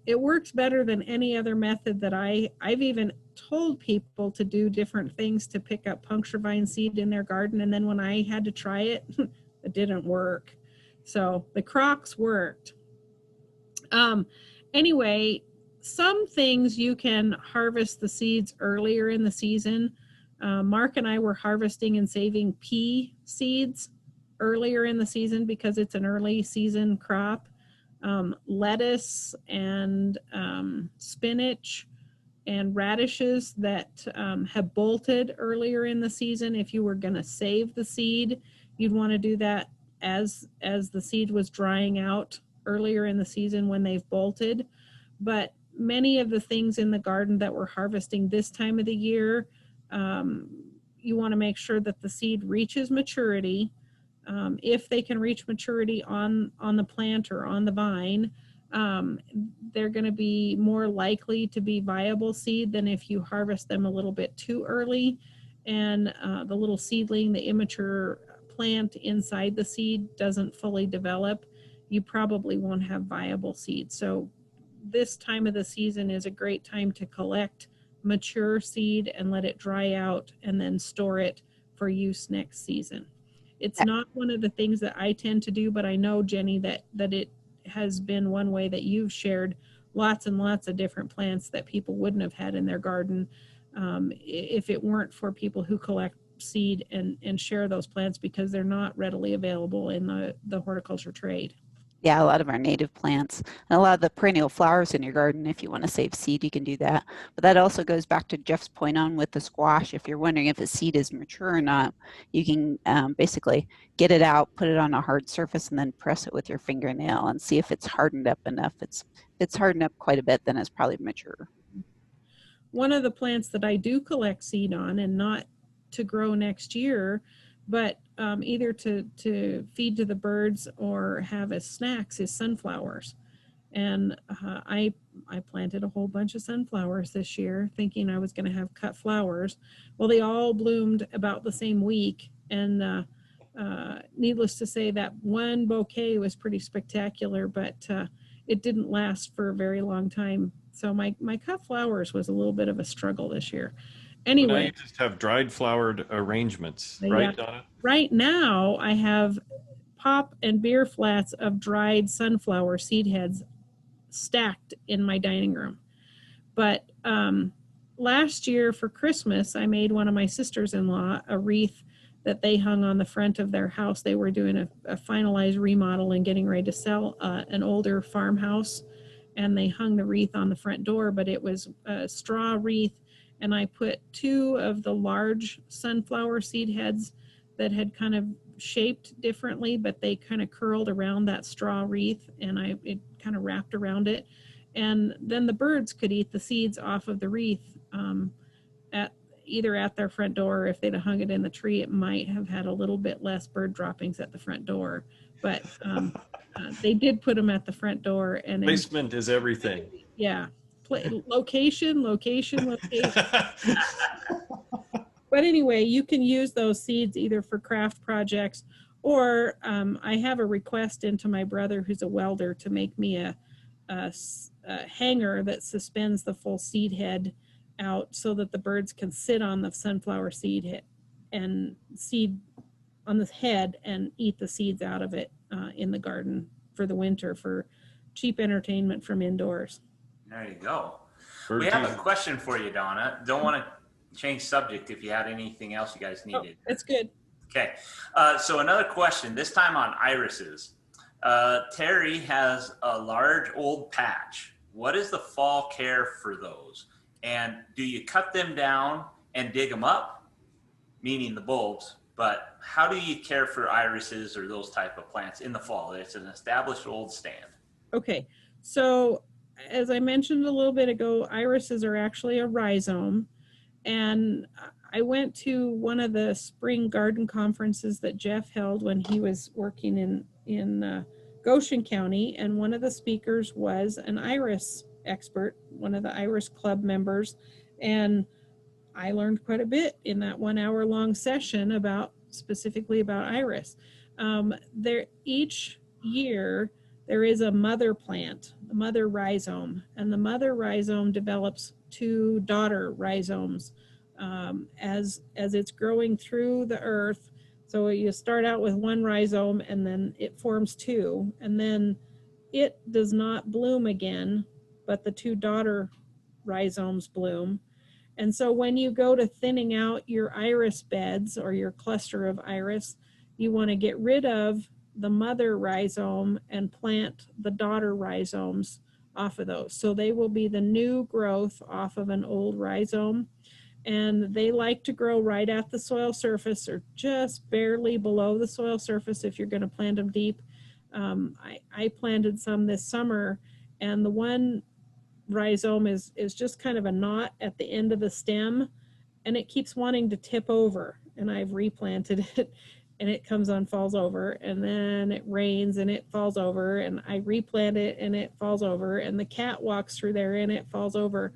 it works better than any other method that I've even told people to do different things to pick up puncture vine seed in their garden, and then when I had to try it, it didn't work. So the Crocs worked. Anyway, some things you can harvest the seeds earlier in the season. Mark and I were harvesting and saving pea seeds earlier in the season because it's an early season crop. Lettuce and spinach and radishes that have bolted earlier in the season. If you were going to save the seed, you'd want to do that as the seed was drying out earlier in the season when they've bolted. But many of the things in the garden that we're harvesting this time of the year, you want to make sure that the seed reaches maturity. If they can reach maturity on the plant or on the vine, they're going to be more likely to be viable seed than if you harvest them a little bit too early and the little seedling, the immature plant inside the seed doesn't fully develop. You probably won't have viable seed. So this time of the season is a great time to collect mature seed and let it dry out and then store it for use next season. It's not one of the things that I tend to do, but I know, Jenny, that it has been one way that you've shared lots and lots of different plants that people wouldn't have had in their garden if it weren't for people who collect seed and share those plants because they're not readily available in the horticulture trade. Yeah, a lot of our native plants and a lot of the perennial flowers in your garden, if you want to save seed, you can do that. But that also goes back to Jeff's point on with the squash. If you're wondering if a seed is mature or not, you can basically get it out, put it on a hard surface, and then press it with your fingernail and see if it's hardened up enough. If it's hardened up quite a bit, then it's probably mature. One of the plants that I do collect seed on, and not to grow next year, but either to feed to the birds or have as snacks, is sunflowers. And I planted a whole bunch of sunflowers this year thinking I was going to have cut flowers. Well, they all bloomed about the same week. And needless to say, that one bouquet was pretty spectacular, but it didn't last for a very long time. So my cut flowers was a little bit of a struggle this year. Anyway, But now you just have dried flowered arrangements, right, Donna? Right now, I have pop and beer flats of dried sunflower seed heads stacked in my dining room. But last year for Christmas, I made one of my sisters-in-law a wreath that they hung on the front of their house. They were doing a finalized remodel and getting ready to sell an older farmhouse. and they hung the wreath on the front door, but it was a straw wreath. And I put 2 of the large sunflower seed heads that had kind of shaped differently, but they kind of curled around that straw wreath, and it kind of wrapped around it. And then the birds could eat the seeds off of the wreath at either at their front door, or if they'd have hung it in the tree, it might have had a little bit less bird droppings at the front door. But they did put them at the front door. And Placement is everything. Yeah. Location. But anyway, you can use those seeds either for craft projects, or I have a request into my brother, who's a welder, to make me a hanger that suspends the full seed head out so that the birds can sit on the sunflower seed head and seed on the head and eat the seeds out of it in the garden for the winter, for cheap entertainment from indoors. There you go. Bird We have a teeth. question for you, Donna. Don't want to change subject if you had anything else you guys needed. That's good. Okay. So another question, this time on irises. Terry has a large old patch. What is the fall care for those? And do you cut them down and dig them up, meaning the bulbs? But how do you care for irises or those type of plants in the fall? It's an established old stand. Okay. So as I mentioned a little bit ago, irises are actually a rhizome. And I went to one of the spring garden conferences that Jeff held when he was working in Goshen County. And one of the speakers was an iris expert, one of the Iris Club members. And I learned quite a bit in that 1 hour long session specifically about iris. Each year there is a mother plant, a mother rhizome, and the mother rhizome develops 2 daughter rhizomes as it's growing through the earth. So you start out with 1 rhizome, and then it forms 2, and then it does not bloom again, but the 2 daughter rhizomes bloom. And so when you go to thinning out your iris beds or your cluster of iris, you want to get rid of the mother rhizome and plant the daughter rhizomes off of those. So they will be the new growth off of an old rhizome. And they like to grow right at the soil surface or just barely below the soil surface if you're going to plant them deep. I planted some this summer, and the one rhizome is just kind of a knot at the end of the stem, and it keeps wanting to tip over, and I've replanted it, and it comes on, falls over, and then it rains and it falls over, and I replant it and it falls over, and the cat walks through there and it falls over.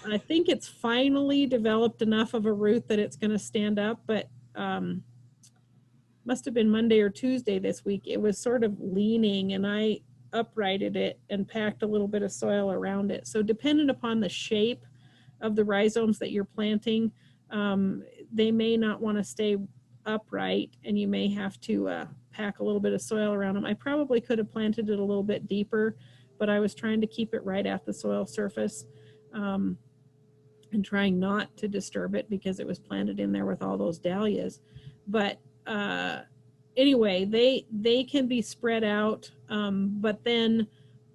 I think it's finally developed enough of a root that it's going to stand up, but must have been Monday or Tuesday this week. It was sort of leaning, and I uprighted it and packed a little bit of soil around it. So dependent upon the shape of the rhizomes that you're planting, they may not want to stay upright, and you may have to pack a little bit of soil around them. I probably could have planted it a little bit deeper, but I was trying to keep it right at the soil surface and trying not to disturb it because it was planted in there with all those dahlias. But anyway, they can be spread out, but then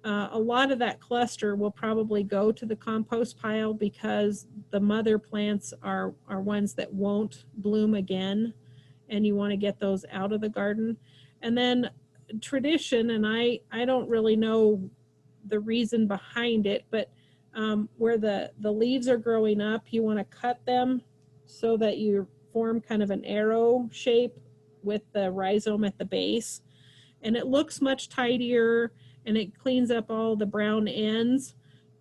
a lot of that cluster will probably go to the compost pile because the mother plants are ones that won't bloom again, and you want to get those out of the garden. And then tradition, and I don't really know the reason behind it, but where the leaves are growing up, you want to cut them so that you form kind of an arrow shape with the rhizome at the base, and it looks much tidier and it cleans up all the brown ends.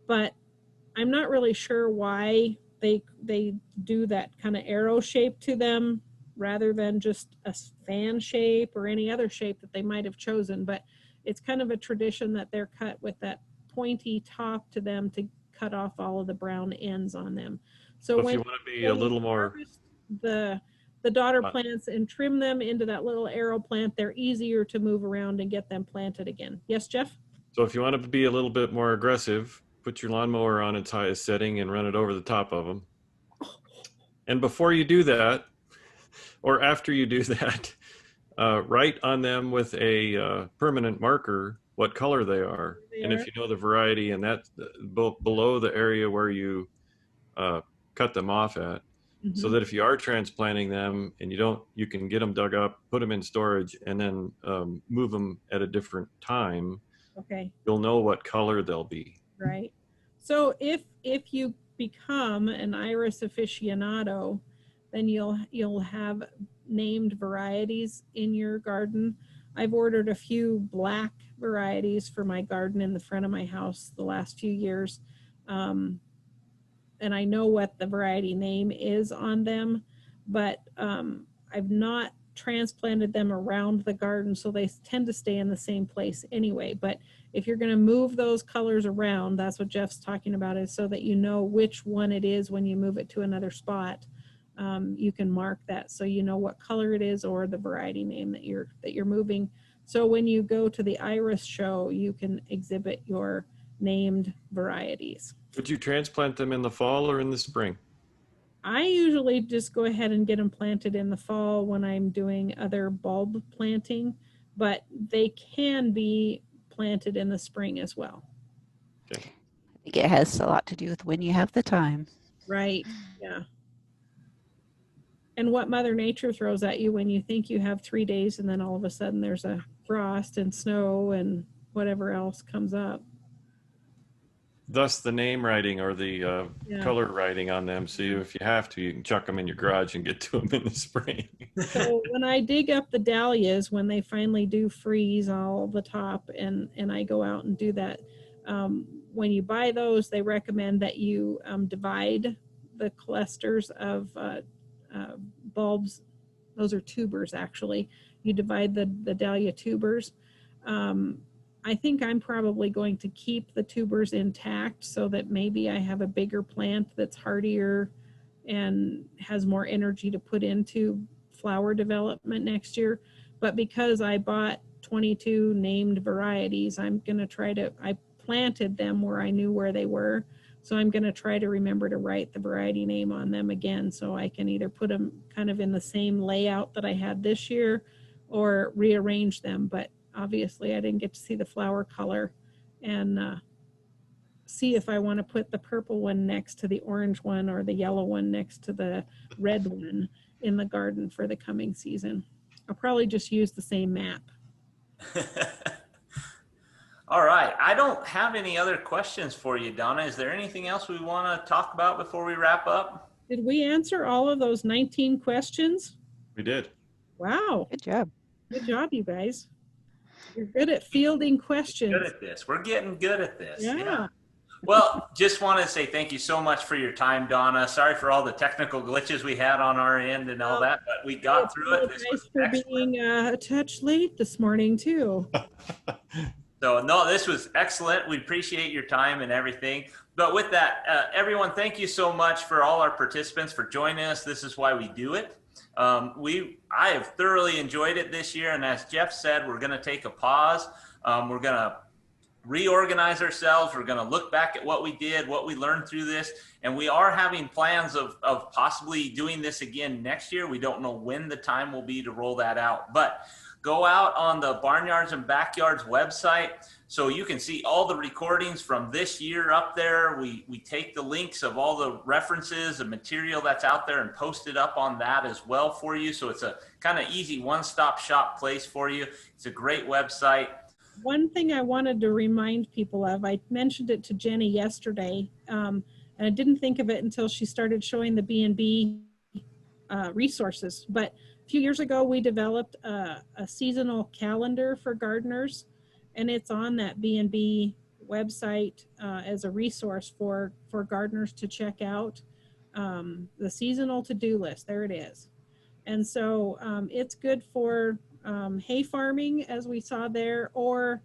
But I'm not really sure why they do that kind of arrow shape to them rather than just a fan shape or any other shape that they might have chosen. But it's kind of a tradition that they're cut with that pointy top to them to cut off all of the brown ends on them. So If when you want to be a little more, harvest the daughter plants and trim them into that little arrow plant, they're easier to move around and get them planted again. Yes, Jeff? so if you want to be a little bit more aggressive, put your lawnmower on its highest setting and run it over the top of them. And before you do that, or after you do that, write on them with a permanent marker what color they are. They And are. if you know the variety, and that's both below the area where you cut them off at, so Mhm. that if you are transplanting them and you don't, you can get them dug up, put them in storage, and then move them at a different time. Okay. You'll know what color they'll be. Right. So if you become an iris aficionado, then you'll have named varieties in your garden. I've ordered a few black varieties for my garden in the front of my house the last few years. And I know what the variety name is on them, but I've not transplanted them around the garden, so they tend to stay in the same place anyway. But if you're going to move those colors around, that's what Jeff's talking about, is so that you know which one it is when you move it to another spot. You can mark that so you know what color it is or the variety name that you're moving. So when you go to the iris show, you can exhibit your named varieties. Would you transplant them in the fall or in the spring? I usually just go ahead and get them planted in the fall when I'm doing other bulb planting, but they can be planted in the spring as well. Okay. I think it has a lot to do with when you have the time. Right. Yeah. And what Mother Nature throws at you when you think you have 3 days and then all of a sudden there's a frost and snow and whatever else comes up. Thus the name writing or the Yeah. color writing on them. So if you have to, you can chuck them in your garage and get to them in the spring. So when I dig up the dahlias, when they finally do freeze all the top, and I go out and do that, when you buy those, they recommend that you divide the clusters of bulbs. Those are tubers, actually. You divide the dahlia tubers. I think I'm probably going to keep the tubers intact so that maybe I have a bigger plant that's hardier and has more energy to put into flower development next year. But because I bought 22 named varieties, I'm going to I planted them where I knew where they were. So I'm going to try to remember to write the variety name on them again so I can either put them kind of in the same layout that I had this year or rearrange them. But obviously I didn't get to see the flower color and see if I want to put the purple one next to the orange one or the yellow one next to the red one in the garden for the coming season. I'll probably just use the same map. All right. I don't have any other questions for you, Donna. Is there anything else we want to talk about before we wrap up? Did we answer all of those 19 questions? We did. Wow. Good job. Good job, you guys. You're good at fielding questions. Good at this. We're getting good at this. Yeah. Well, just want to say thank you so much for your time, Donna. Sorry for all the technical glitches we had on our end and all that, but we got through it. This was for excellent. being a touch late this morning, too. So, no, this was excellent. We appreciate your time and everything. But with that, everyone, thank you so much for all our participants for joining us. This is why we do it. I have thoroughly enjoyed it this year. And as Jeff said, we're going to take a pause. We're going to reorganize ourselves. We're going to look back at what we did, what we learned through this. And we are having plans of possibly doing this again next year. We don't know when the time will be to roll that out. But go out on the Barnyards and Backyards website so you can see all the recordings from this year up there. We take the links of all the references and material that's out there and post it up on that as well for you. So it's a kind of easy one-stop shop place for you. It's a great website. One thing I wanted to remind people of, I mentioned it to Jenny yesterday, and I didn't think of it until she started showing the B&B resources. But a few years ago, we developed a seasonal calendar for gardeners, and it's on that B&B website as a resource for gardeners to check out. The seasonal to-do list, there it is. And so it's good for hay farming, as we saw there, or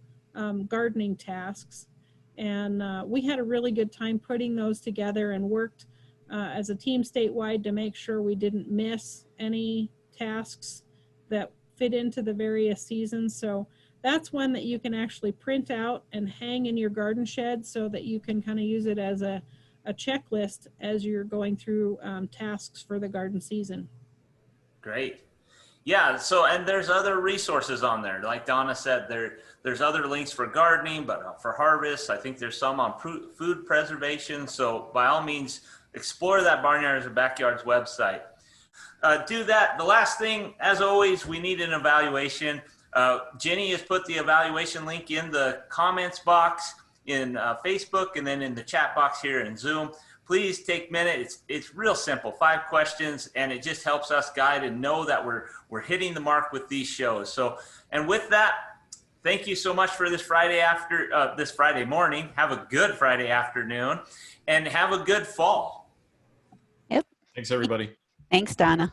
gardening tasks. And we had a really good time putting those together and worked as a team statewide to make sure we didn't miss any tasks that fit into the various seasons. So that's one that you can actually print out and hang in your garden shed so that you can kind of use it as a checklist as you're going through tasks for the garden season. Great. Yeah, so and there's other resources on there. Like Donna said, there's other links for gardening, but for harvest, I think there's some on food preservation. So by all means, explore that Barnyards and Backyards website. Do that. The last thing, as always, we need an evaluation. Jenny has put the evaluation link in the comments box in Facebook and then in the chat box here in Zoom. Please take a minute. It's real simple, 5 questions, and it just helps us guide and know that we're hitting the mark with these shows. So, and with that, thank you so much for this Friday morning. Have a good Friday afternoon, and have a good fall. Yep. Thanks, everybody. Thanks, Donna.